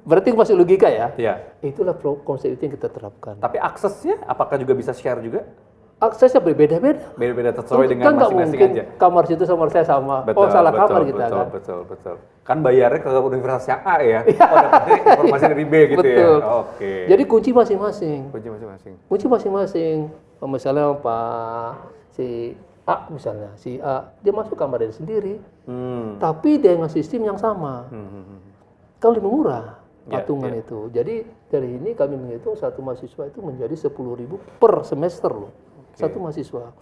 Speaker 2: Berarti masuk logika ya?
Speaker 1: Iya.
Speaker 2: Itulah konsep itu yang kita terapkan.
Speaker 1: Tapi aksesnya apakah juga bisa share juga?
Speaker 2: Aksesnya berbeda-beda.
Speaker 1: Beda-beda sesuai dengan
Speaker 2: Kan nggak
Speaker 1: masing-masing
Speaker 2: mungkin
Speaker 1: aja.
Speaker 2: kamar situ sama saya sama. Salah kamar kita kan?
Speaker 1: Betul. Kan bayarnya ke universitas yang A ya. Oh, dapatnya informasi dari B gitu
Speaker 2: Betul.
Speaker 1: ya. Oke.
Speaker 2: Jadi kunci masing-masing.
Speaker 1: Kunci masing-masing.
Speaker 2: Misalnya si A misalnya, si A dia masuk kamar dia sendiri, tapi dengan sistem yang sama. Kan lebih murah patungan itu. Jadi dari ini kami menghitung satu mahasiswa itu menjadi 10.000 per semester loh. Satu mahasiswa.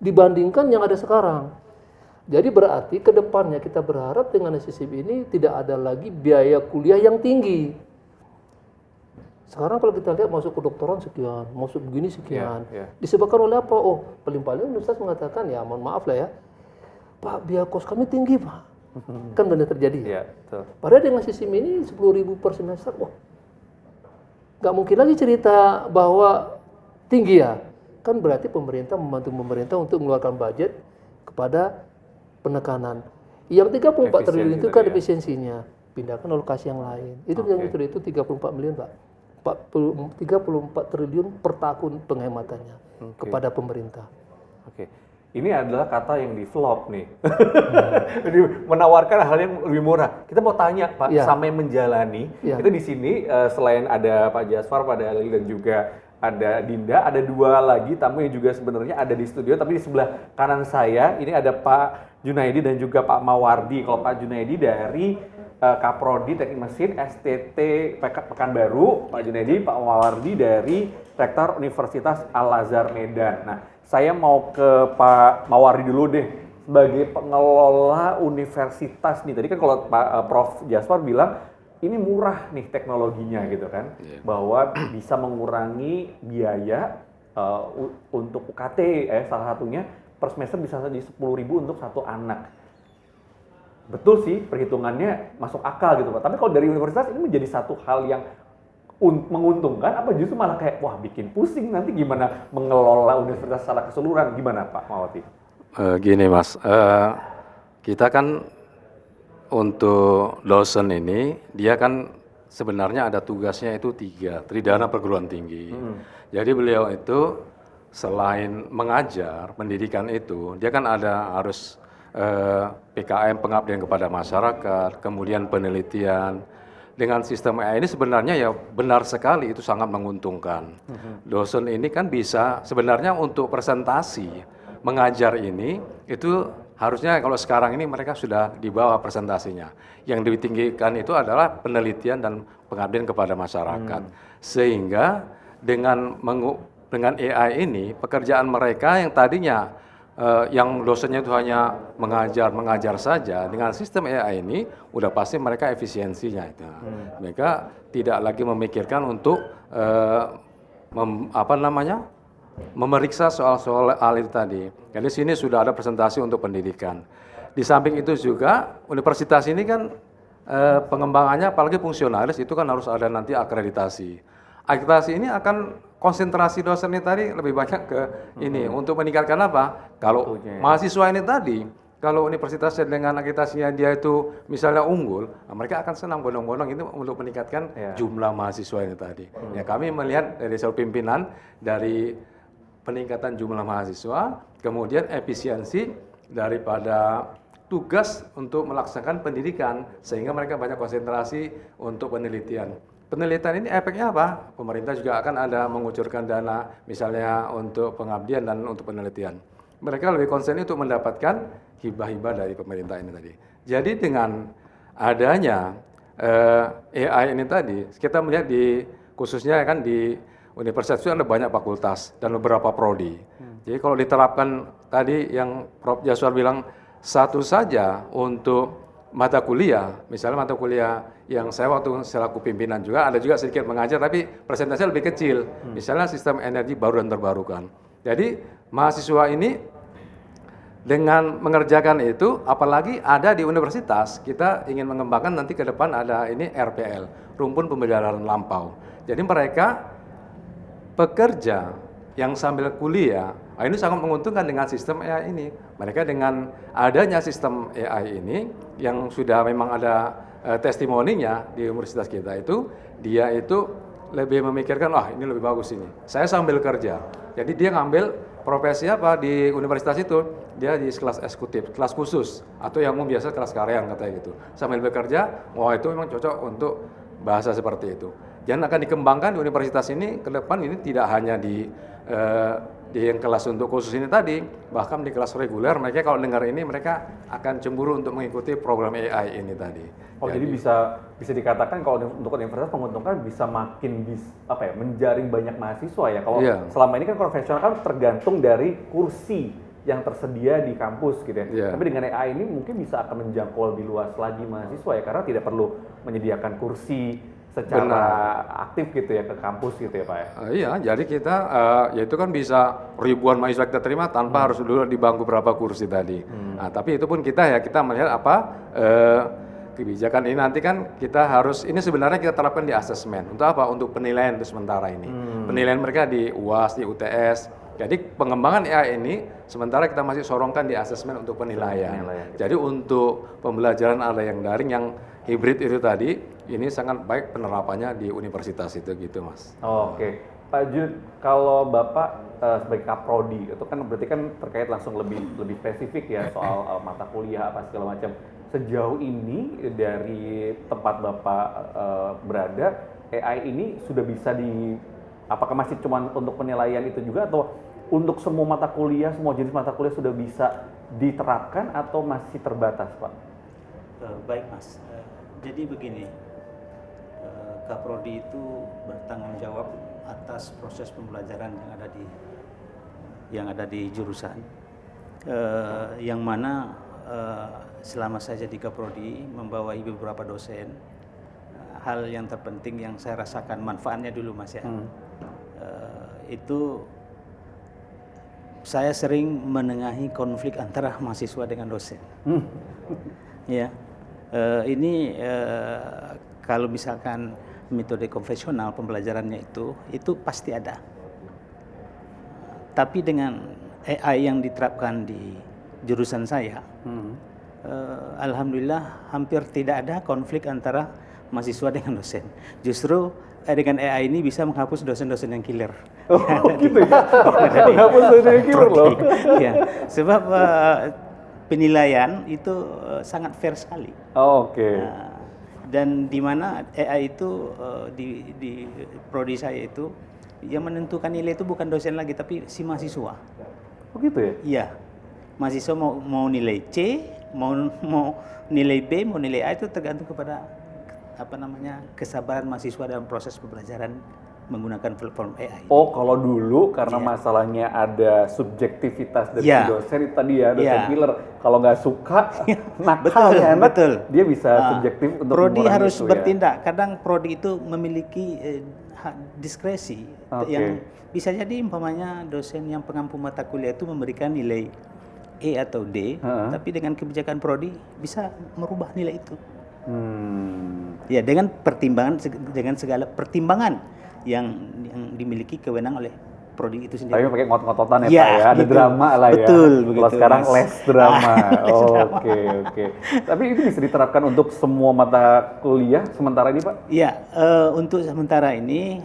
Speaker 2: Dibandingkan yang ada sekarang. Jadi berarti ke depannya kita berharap dengan sistem ini tidak ada lagi biaya kuliah yang tinggi. Sekarang kalau kita lihat masuk ke doktoran sekian, masuk begini sekian. Disebabkan oleh apa? Oh, paling-paling universitas mengatakan ya mohon maaf lah ya, Pak biaya kos kami tinggi Pak. Kan benar terjadi ya.
Speaker 1: Iya, betul.
Speaker 2: Padahal dengan sistem ini 10.000 per semester, wah, nggak mungkin lagi cerita bahwa tinggi ya. Kan berarti pemerintah membantu pemerintah untuk mengeluarkan budget kepada penekanan. Yang 34 triliun itu kan efisiensinya, pindahkan alokasi yang lain. Itu yang itu 34 miliar, Pak. 34 triliun per tahun penghematannya kepada pemerintah.
Speaker 1: Oke. Ini adalah kata yang di flop nih. Jadi menawarkan hal yang lebih murah. Kita mau tanya Pak, sampai menjalani, itu di sini selain ada Pak Jasfar, Pak Dalil dan juga ada Dinda, ada dua lagi tamu yang juga sebenarnya ada di studio, tapi di sebelah kanan saya ini ada Pak Junaidi dan juga Pak Mawardi. Kalau Pak Junaidi dari Kaprodi Teknik Mesin STT Pekanbaru, Pak Junaidi, Pak Mawardi dari Rektor Universitas Al-Azhar Medan. Nah, saya mau ke Pak Mawardi dulu deh, sebagai pengelola universitas nih. Tadi kan kalau Pak Prof Jaswar bilang ini murah nih teknologinya gitu kan, bahwa bisa mengurangi biaya untuk UKT, salah satunya per semester bisa jadi 10.000 untuk satu anak. Betul sih, perhitungannya masuk akal gitu Pak. Tapi kalau dari universitas ini menjadi satu hal yang menguntungkan, apa justru malah kayak wah bikin pusing nanti gimana mengelola universitas secara keseluruhan, gimana Pak Mawati?
Speaker 5: Gini Mas, kita kan untuk dosen ini dia kan sebenarnya ada tugasnya itu 3, Tridharma Perguruan Tinggi. Jadi beliau itu selain mengajar pendidikan itu, dia kan ada harus PKM, pengabdian kepada masyarakat, kemudian penelitian. Dengan sistem AI ini sebenarnya ya benar sekali itu sangat menguntungkan. Dosen ini kan bisa sebenarnya untuk presentasi mengajar ini itu harusnya kalau sekarang ini mereka sudah di bawah presentasinya. Yang ditinggikan itu adalah penelitian dan pengabdian kepada masyarakat. Sehingga dengan AI ini pekerjaan mereka yang tadinya yang dosennya itu hanya mengajar saja, dengan sistem AI ini udah pasti mereka efisiensinya itu. Mereka tidak lagi memikirkan untuk memeriksa soal-soal hal itu tadi. Jadi sini sudah ada presentasi untuk pendidikan. Di samping itu juga universitas ini kan pengembangannya apalagi fungsionalis itu kan harus ada nanti akreditasi. Akreditasi ini akan konsentrasi dosen ini tadi lebih banyak ke ini untuk meningkatkan apa? Kalau mahasiswa ini tadi, kalau universitasnya dengan akreditasinya dia itu misalnya unggul, nah mereka akan senang bondong-bondong itu untuk meningkatkan jumlah mahasiswa ini tadi. Ya kami melihat dari seluruh pimpinan dari peningkatan jumlah mahasiswa, kemudian efisiensi daripada tugas untuk melaksanakan pendidikan sehingga mereka banyak konsentrasi untuk penelitian. Penelitian ini efeknya apa? Pemerintah juga akan ada mengucurkan dana misalnya untuk pengabdian dan untuk penelitian. Mereka lebih konsen untuk mendapatkan hibah-hibah dari pemerintah ini tadi. Jadi dengan adanya AI ini tadi, kita melihat di khususnya kan di universitas itu ada banyak fakultas dan beberapa prodi. Jadi kalau diterapkan tadi yang Prof Jaswar bilang satu saja untuk mata kuliah, misalnya mata kuliah yang saya waktu selaku pimpinan juga ada juga sedikit mengajar tapi presentasinya lebih kecil. Misalnya sistem energi baru dan terbarukan. Jadi mahasiswa ini dengan mengerjakan itu, apalagi ada di universitas, kita ingin mengembangkan nanti ke depan ada ini RPL, rumpun pembelajaran lampau. Jadi mereka pekerja yang sambil kuliah, ini sangat menguntungkan dengan sistem AI ini. Mereka dengan adanya sistem AI ini, yang sudah memang ada testimoninya di universitas kita itu, dia itu lebih memikirkan, wah ini lebih bagus ini. Saya sambil kerja. Jadi dia ngambil profesi apa di universitas itu, dia di kelas eksekutif, kelas khusus, atau yang umum biasa kelas karyan katanya gitu. Sambil bekerja, wah itu memang cocok untuk bahasa seperti itu. Dan akan dikembangkan di universitas ini ke depan ini tidak hanya di yang kelas untuk khusus ini tadi, bahkan di kelas reguler mereka kalau dengar ini mereka akan cemburu untuk mengikuti program AI ini tadi.
Speaker 1: Oh jadi bisa dikatakan kalau untuk universitas menguntungkan bisa makin menjaring banyak mahasiswa ya. Kalau selama ini kan konvensional kan tergantung dari kursi yang tersedia di kampus gitu ya. Tapi dengan AI ini mungkin bisa akan menjangkau lebih luas lagi mahasiswa ya, karena tidak perlu menyediakan kursi secara aktif gitu ya ke kampus gitu ya Pak ya?
Speaker 5: Iya, jadi kita ya itu kan bisa ribuan mahasiswa kita terima tanpa harus dulu di bangku berapa kursi tadi. Nah, tapi itu pun kita melihat apa kebijakan ini nanti kan kita harus, ini sebenarnya kita terapkan di asesmen. Untuk apa? Untuk penilaian untuk sementara ini. Penilaian mereka di UAS, di UTS. Jadi pengembangan AI ini sementara kita masih sorongkan di asesmen untuk penilaian. Jadi untuk pembelajaran ada yang daring, yang hibrid itu tadi, ini sangat baik penerapannya di universitas itu gitu Mas.
Speaker 1: Oke, Pak Jun, kalau Bapak sebagai kaprodi itu kan berarti kan terkait langsung lebih spesifik ya soal mata kuliah apa segala macam. Sejauh ini dari tempat Bapak berada, AI ini sudah bisa apakah masih cuma untuk penilaian itu juga atau untuk semua mata kuliah, semua jenis mata kuliah sudah bisa diterapkan atau masih terbatas, Pak?
Speaker 6: Baik Mas, jadi begini, Kaprodi itu bertanggung jawab atas proses pembelajaran yang ada di jurusan, yang mana selama saya di Kaprodi membawahi beberapa dosen. Hal yang terpenting yang saya rasakan manfaatnya dulu Mas ya, itu saya sering menengahi konflik antara mahasiswa dengan dosen. Ya, ini kalau misalkan metode konvensional pembelajarannya itu pasti ada. Tapi dengan AI yang diterapkan di jurusan saya, alhamdulillah hampir tidak ada konflik antara mahasiswa dengan dosen. Justru dengan AI ini bisa menghapus dosen-dosen yang killer.
Speaker 1: Oh, gitu ya? Menghapus dosen yang killer loh.
Speaker 6: Ya, sebab penilaian itu sangat fair sekali.
Speaker 1: Oh, oke.
Speaker 6: Dan di mana AI itu di prodi saya itu yang menentukan nilai itu bukan dosen lagi tapi si mahasiswa.
Speaker 1: Oh gitu ya?
Speaker 6: Iya. Mahasiswa mau nilai C, mau nilai B, mau nilai A itu tergantung kepada kesabaran mahasiswa dalam proses pembelajaran menggunakan platform AI.
Speaker 1: Oh, kalau dulu karena masalahnya ada subjektivitas dari dosen itu tadi ya, dosen killer. Kalau nggak suka, nakalnya enak, dia bisa subjektif untuk
Speaker 6: prodi harus
Speaker 1: itu,
Speaker 6: bertindak. Kadang prodi itu memiliki diskresi yang bisa jadi umpamanya dosen yang pengampu mata kuliah itu memberikan nilai E atau D, tapi dengan kebijakan prodi bisa merubah nilai itu. Ya, dengan segala pertimbangan yang dimiliki kewenangan oleh prodi itu sendiri.
Speaker 1: Tapi pakai ngot-ngototan ya, Pak ya, ada drama lah ya.
Speaker 6: Betul, begitu.
Speaker 1: Kalau sekarang
Speaker 6: Mas.
Speaker 1: les drama. Oke. Tapi itu bisa diterapkan untuk semua mata kuliah sementara ini, Pak?
Speaker 6: Iya, untuk sementara ini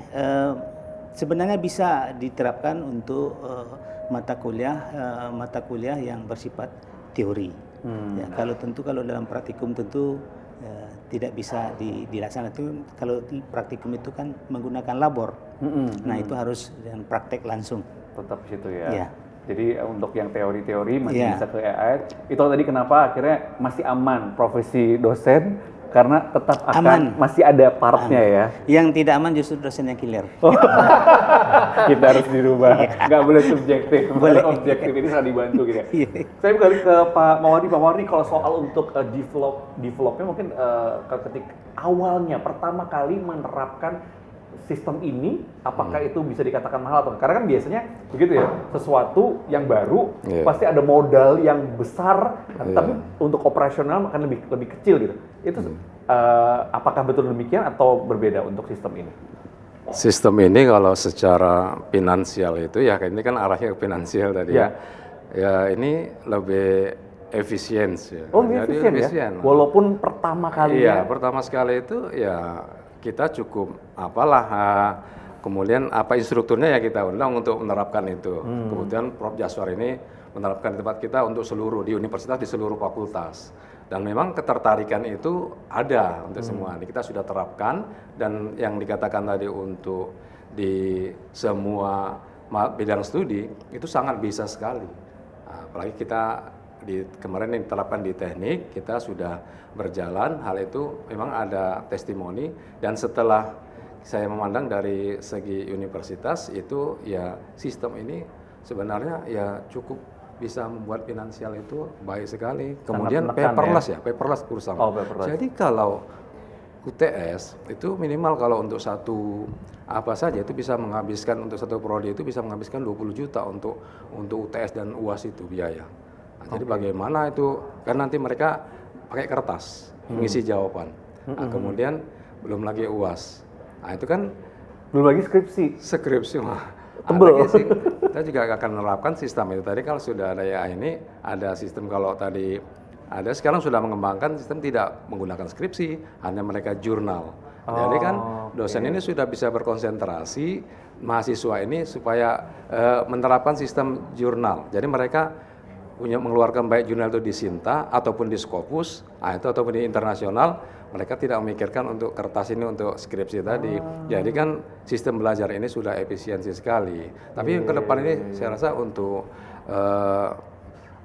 Speaker 6: sebenarnya bisa diterapkan untuk mata kuliah yang bersifat teori. Ya, kalau dalam praktikum tentu tidak bisa dilaksanakan. Itu kalau praktikum itu kan menggunakan labor. Nah, itu harus dengan praktek langsung.
Speaker 1: Tetap situ ya.
Speaker 6: Ya.
Speaker 1: Jadi untuk yang teori-teori masih bisa ke AI. Itu tadi kenapa akhirnya masih aman profesi dosen karena tetap akan masih ada partnya ya.
Speaker 6: Yang tidak aman justru dosen yang killer.
Speaker 1: Kita harus dirubah. Nggak boleh subjektif, boleh objektif. Ini sangat dibantu gitu ya. Saya balik ke Pak Mawardi. Pak Mawardi, kalau soal untuk developnya mungkin ketika awalnya pertama kali menerapkan sistem ini, apakah itu bisa dikatakan mahal atau? Karena kan biasanya begitu ya, sesuatu yang baru pasti ada modal yang besar, tapi untuk operasional akan lebih kecil gitu. Itu apakah betul demikian atau berbeda untuk sistem ini?
Speaker 5: Sistem ini kalau secara finansial itu ya, ini kan arahnya ke finansial tadi ya. Ya ini lebih efisien ya.
Speaker 1: Oh, lebih efisien ya? Walaupun pertama kali
Speaker 5: Iya, pertama sekali itu ya kita cukup kemudian instrukturnya ya kita undang untuk menerapkan itu. Kemudian Prof. Jaswar ini menerapkan di tempat kita untuk di universitas, di seluruh fakultas. Dan memang ketertarikan itu ada untuk semua. Ini kita sudah terapkan, dan yang dikatakan tadi untuk di semua bidang studi itu sangat bisa sekali. Nah, apalagi kita kemarin yang diterapkan di teknik, kita sudah berjalan, hal itu memang ada testimoni, dan setelah saya memandang dari segi universitas itu ya sistem ini sebenarnya ya cukup bisa membuat finansial itu baik sekali. Kemudian paperless ya, paperless perusahaan.
Speaker 1: Oh, paperless.
Speaker 5: Jadi kalau UTS itu minimal kalau untuk satu apa saja itu bisa menghabiskan, untuk satu prodi itu bisa menghabiskan 20 juta untuk UTS dan UAS itu biaya. Nah, jadi bagaimana itu, kan nanti mereka pakai kertas mengisi jawaban. Nah, kemudian belum lagi UAS. Nah, itu kan
Speaker 1: Belum lagi skripsi.
Speaker 5: mah.
Speaker 1: Tebel.
Speaker 5: Ada sih, kita juga akan menerapkan sistem itu tadi. Kalau sudah ada ya ini ada sistem, kalau tadi ada, sekarang sudah mengembangkan sistem tidak menggunakan skripsi, hanya mereka jurnal. Jadi kan dosen ini sudah bisa berkonsentrasi, mahasiswa ini supaya menerapkan sistem jurnal. Jadi mereka punya mengeluarkan baik jurnal itu di Sinta ataupun di Scopus, itu ataupun di internasional, mereka tidak memikirkan untuk kertas ini untuk skripsi tadi. Jadi kan sistem belajar ini sudah efisiensi sekali. Tapi yang ke depan ini saya rasa untuk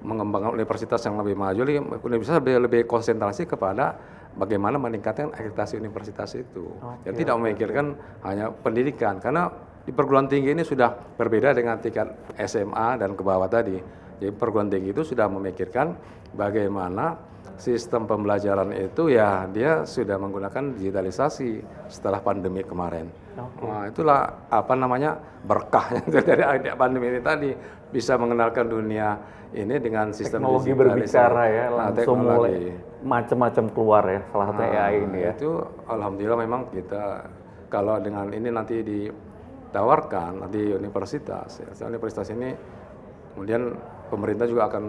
Speaker 5: mengembangkan universitas yang lebih maju, universitas lebih konsentrasi kepada bagaimana meningkatkan akreditasi universitas itu. Jadi tidak memikirkan hanya pendidikan, karena di perguruan tinggi ini sudah berbeda dengan tingkat SMA dan ke bawah tadi. Jadi perguruan tinggi itu sudah memikirkan bagaimana sistem pembelajaran itu ya dia sudah menggunakan digitalisasi setelah pandemi kemarin. Nah, itulah apa namanya berkahnya dari pandemi ini tadi, bisa mengenalkan dunia ini dengan sistem
Speaker 1: Teknologi berbicara ya, langsung mulai macam-macam keluar ya, salah satu AI ini ya.
Speaker 5: Itu alhamdulillah memang kita kalau dengan ini nanti ditawarkan di universitas, ya, universitas ini kemudian pemerintah juga akan,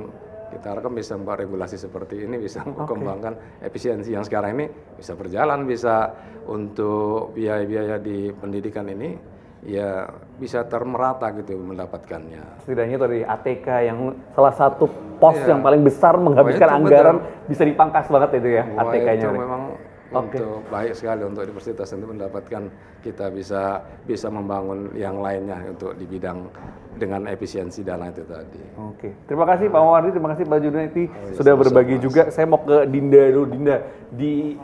Speaker 5: kita harapkan bisa membuat regulasi seperti ini, bisa mengembangkan efisiensi yang sekarang ini bisa berjalan, bisa untuk biaya-biaya di pendidikan ini ya bisa termerata gitu mendapatkannya.
Speaker 1: Setidaknya dari ATK yang salah satu pos yang paling besar menghabiskan anggaran bisa dipangkas banget itu ya, ATK-nya.
Speaker 5: Itu memang untuk baik sekali untuk universitas untuk mendapatkan, kita bisa membangun yang lainnya untuk di bidang dengan efisiensi dana itu tadi.
Speaker 1: Oke, terima kasih Pak Mawardi, terima kasih Pak Junedi sudah berbagi juga. Saya mau ke Dinda dulu, Dinda di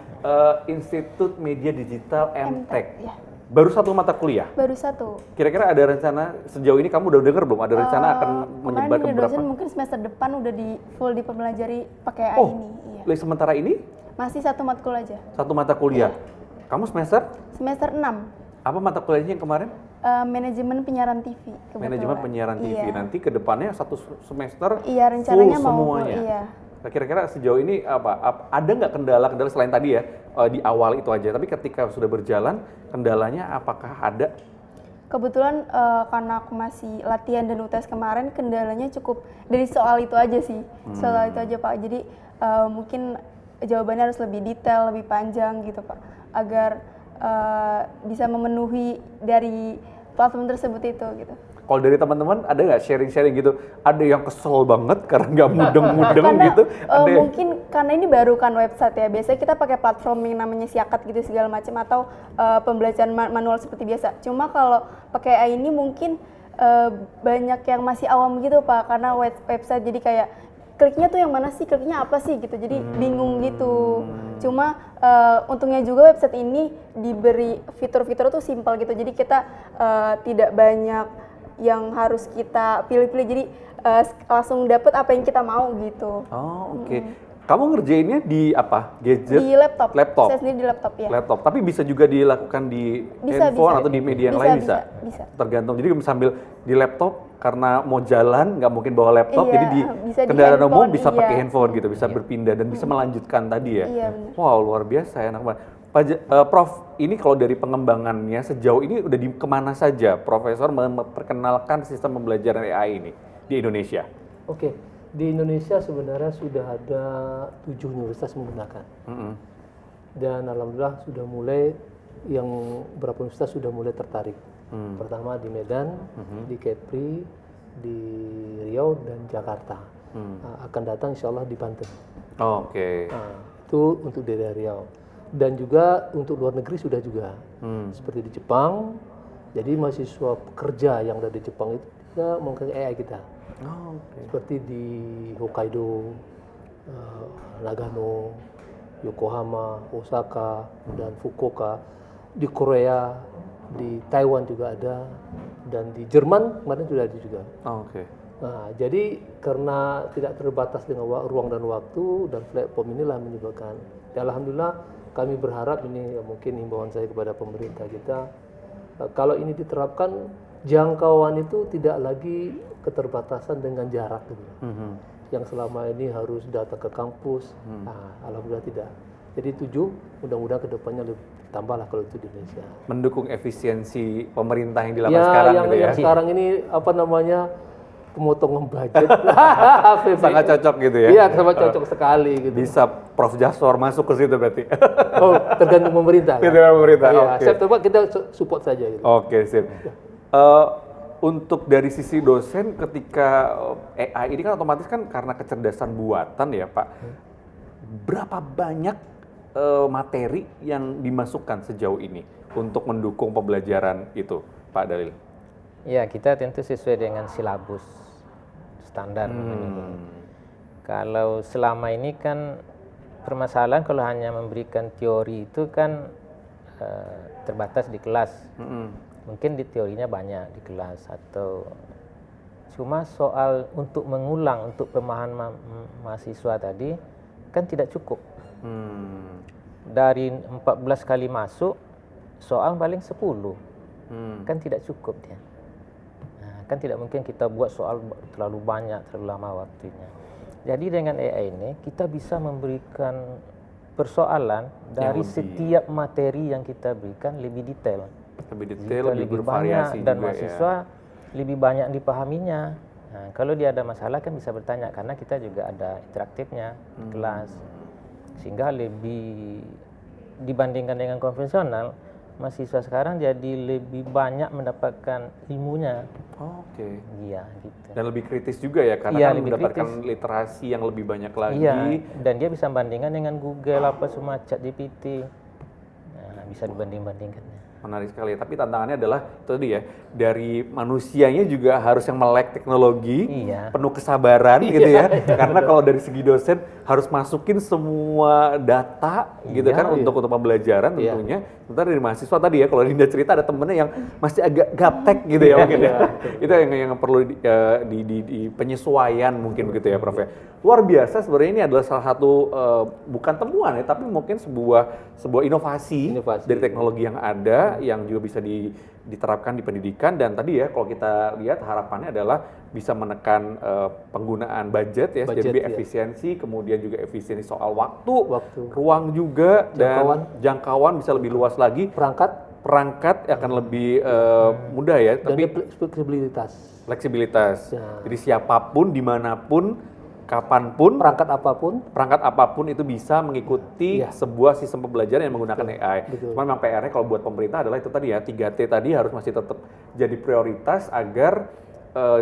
Speaker 1: Institut Media Digital MTech.
Speaker 3: Ya.
Speaker 1: Baru satu mata kuliah.
Speaker 3: Baru satu.
Speaker 1: Kira-kira ada rencana sejauh ini, kamu udah dengar belum? Ada rencana akan menyebar ke berapa?
Speaker 3: Dosen mungkin semester depan udah full dipelajari pakai AI ini. Iya.
Speaker 1: Sementara ini
Speaker 3: Masih satu matkul aja.
Speaker 1: satu mata kuliah. Kamu semester?
Speaker 3: Semester 6.
Speaker 1: Apa mata kuliahnya yang kemarin?
Speaker 3: Manajemen penyiaran TV. Kebetulan.
Speaker 1: Manajemen penyiaran TV.
Speaker 3: Iya.
Speaker 1: Nanti ke depannya satu semester
Speaker 3: Iya, rencananya
Speaker 1: full
Speaker 3: mau
Speaker 1: semuanya.
Speaker 3: full, iya.
Speaker 1: Nah, kira-kira sejauh ini ada nggak kendala-kendala selain tadi ya di awal itu aja, tapi ketika sudah berjalan kendalanya apakah ada?
Speaker 3: Kebetulan karena aku masih latihan dan UTS kemarin, kendalanya cukup dari soal itu aja sih. Soal itu aja Pak. Jadi mungkin jawabannya harus lebih detail, lebih panjang gitu Pak, agar bisa memenuhi dari platform tersebut itu gitu.
Speaker 1: Kalau dari teman-teman ada nggak sharing-sharing gitu? Ada yang kesel banget karena nggak mudeng-mudeng
Speaker 3: Karena,
Speaker 1: gitu? Ada yang...
Speaker 3: mungkin karena ini baru kan website ya. Biasanya kita pakai platform yang namanya Siakat gitu segala macam, atau pembelajaran manual seperti biasa. Cuma kalau pakai AI ini mungkin banyak yang masih awam gitu Pak, karena website jadi kayak kliknya tuh yang mana sih, kliknya apa sih gitu, jadi bingung gitu. Cuma untungnya juga website ini diberi fitur-fitur tuh simpel gitu, jadi kita tidak banyak yang harus kita pilih-pilih, jadi langsung dapet apa yang kita mau gitu.
Speaker 1: Oh, oke. Kamu ngerjainnya di apa? Gadget?
Speaker 3: Di laptop.
Speaker 1: Laptop.
Speaker 3: Saya sendiri di laptop ya.
Speaker 1: Laptop. Tapi bisa juga dilakukan di handphone atau di media yang lain bisa?
Speaker 3: Bisa.
Speaker 1: Tergantung. Jadi sambil di laptop karena mau jalan nggak mungkin bawa laptop,
Speaker 3: Iya,
Speaker 1: jadi di
Speaker 3: bisa di
Speaker 1: kendaraan umum
Speaker 3: handphone,
Speaker 1: bisa
Speaker 3: iya.
Speaker 1: pakai handphone gitu, bisa berpindah dan bisa melanjutkan tadi ya.
Speaker 3: Iya, benar.
Speaker 1: Wow, luar biasa ya, enak banget. Prof, ini kalau dari pengembangannya sejauh ini udah di kemana saja Profesor memperkenalkan sistem pembelajaran AI ini di Indonesia?
Speaker 2: Oke, di Indonesia sebenarnya sudah ada 7 universitas menggunakan. Dan alhamdulillah sudah mulai, yang beberapa universitas sudah mulai tertarik. Pertama di Medan, di Kepri, di Riau dan Jakarta. Akan datang insya Allah di Banten.
Speaker 1: Oke.
Speaker 2: Nah, itu untuk daerah Riau. Dan juga untuk luar negeri sudah juga. Seperti di Jepang, jadi mahasiswa pekerja yang dari Jepang itu kita menggunakan AI kita. Seperti di Hokkaido, Nagano, Yokohama, Osaka, dan Fukuoka. Di Korea, di Taiwan juga ada, dan di Jerman kemarin sudah ada juga.
Speaker 1: Oke.
Speaker 2: Nah, jadi karena tidak terbatas dengan ruang dan waktu dan platform inilah menyebabkan. Ya, alhamdulillah kami berharap ini mungkin himbauan saya kepada pemerintah kita, kalau ini diterapkan jangkauan itu tidak lagi keterbatasan dengan jarak gitu. Yang selama ini harus datang ke kampus, nah, alhamdulillah tidak. Jadi 7, mudah-mudahan kedepannya lebih tambahlah kalau itu di Indonesia.
Speaker 1: Mendukung efisiensi pemerintah yang dilakukan sekarang gitu ya.
Speaker 2: Yang sekarang ini apa namanya, pemotongan budget.
Speaker 1: Sangat cocok gitu ya.
Speaker 2: Iya, sangat cocok sekali gitu.
Speaker 1: Bisa Prof. Jaswar masuk ke situ berarti.
Speaker 2: Oh, tergantung pemerintah. Kan?
Speaker 1: Tergantung pemerintah.
Speaker 2: Iya,
Speaker 1: Oke.
Speaker 2: saya coba kita support saja gitu.
Speaker 1: Oke, sip. Untuk dari sisi dosen ketika AI ini kan otomatis kan karena kecerdasan buatan ya Pak. Berapa banyak materi yang dimasukkan sejauh ini untuk mendukung pembelajaran itu, Pak Dalil?
Speaker 4: Ya, kita tentu sesuai dengan silabus standar. Kalau selama ini kan permasalahan kalau hanya memberikan teori itu kan terbatas di kelas. Mungkin di teorinya banyak di kelas, atau cuma soal untuk mengulang untuk pemahaman mahasiswa tadi kan tidak cukup. Dari 14 kali masuk soal paling 10 kan tidak cukup dia. Nah, kan tidak mungkin kita buat soal terlalu banyak, terlalu lama waktunya. Jadi dengan AI ini kita bisa memberikan persoalan dari setiap materi yang kita berikan lebih detail.
Speaker 1: Lebih detail, lebih
Speaker 4: banyak,
Speaker 1: bervariasi
Speaker 4: dan
Speaker 1: juga
Speaker 4: mahasiswa
Speaker 1: ya.
Speaker 4: lebih banyak dipahaminya. Nah, kalau dia ada masalah kan bisa bertanya, karena kita juga ada interaktifnya di kelas, sehingga lebih dibandingkan dengan konvensional, mahasiswa sekarang jadi lebih banyak mendapatkan ilmunya.
Speaker 1: Oke.
Speaker 4: Iya, gitu.
Speaker 1: Dan lebih kritis juga ya, karena
Speaker 4: Iya,
Speaker 1: kan
Speaker 4: lebih
Speaker 1: mendapatkan
Speaker 4: kritis.
Speaker 1: literasi yang lebih banyak lagi.
Speaker 4: Iya, dan dia bisa bandingkan dengan Google apa semua, ChatGPT. Nah, bisa dibanding-bandingkannya.
Speaker 1: Menarik sekali, tapi tantangannya adalah itu tadi ya, dari manusianya juga harus yang melek teknologi, penuh kesabaran gitu ya. Karena kalau dari segi dosen harus masukin semua data gitu kan untuk pembelajaran tentunya. Sementara dari mahasiswa tadi ya, kalau Dinda cerita ada temennya yang masih agak gaptek gitu ya mungkin ya. Itu yang perlu di penyesuaian mungkin begitu ya Prof. Luar biasa sebenarnya, ini adalah salah satu bukan temuan ya, tapi mungkin sebuah inovasi dari teknologi yang ada yang juga bisa diterapkan di pendidikan. Dan tadi ya kalau kita lihat harapannya adalah bisa menekan penggunaan budget ya, jadi lebih efisiensi, kemudian juga efisiensi soal waktu, ruang juga, dan jangkauan bisa lebih luas lagi. Perangkat akan lebih mudah ya, tapi fleksibilitas. Jadi siapapun, dimanapun, kapanpun, perangkat apapun itu bisa mengikuti sebuah sistem pembelajaran yang menggunakan AI. Cuma memang PR-nya kalau buat pemerintah adalah itu tadi ya, 3T tadi harus masih tetap jadi prioritas agar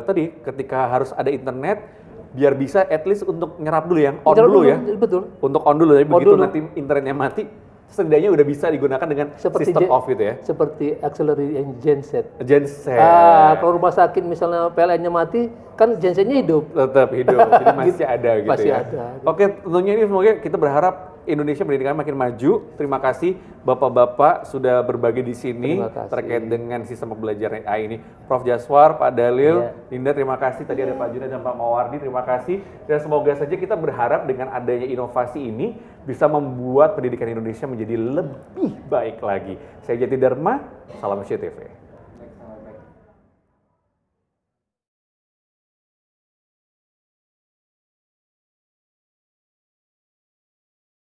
Speaker 1: tadi ketika harus ada internet biar bisa at least untuk nyerap dulu yang on dulu ya.
Speaker 2: Betul.
Speaker 1: Untuk on dulu, jadi begitu nanti internetnya mati, setidaknya udah bisa digunakan dengan sistem off gitu ya.
Speaker 2: Seperti auxiliary genset. Kalau rumah sakit misalnya PLN-nya mati, kan gensetnya hidup.
Speaker 1: Tetap hidup, jadi masih ada gitu
Speaker 2: masih
Speaker 1: ya.
Speaker 2: ada.
Speaker 1: Oke, tentunya ini semoga kita berharap Indonesia pendidikan makin maju. Terima kasih Bapak-Bapak sudah berbagi di sini terkait dengan sistem pembelajaran AI ini. Prof. Jaswar, Pak Dalil, Dinda, terima kasih. Tadi ada Pak Junaid dan Pak Mawardi, terima kasih. Dan semoga saja kita berharap dengan adanya inovasi ini bisa membuat pendidikan Indonesia menjadi lebih baik lagi. Saya Jati Dharma, salam SCTV.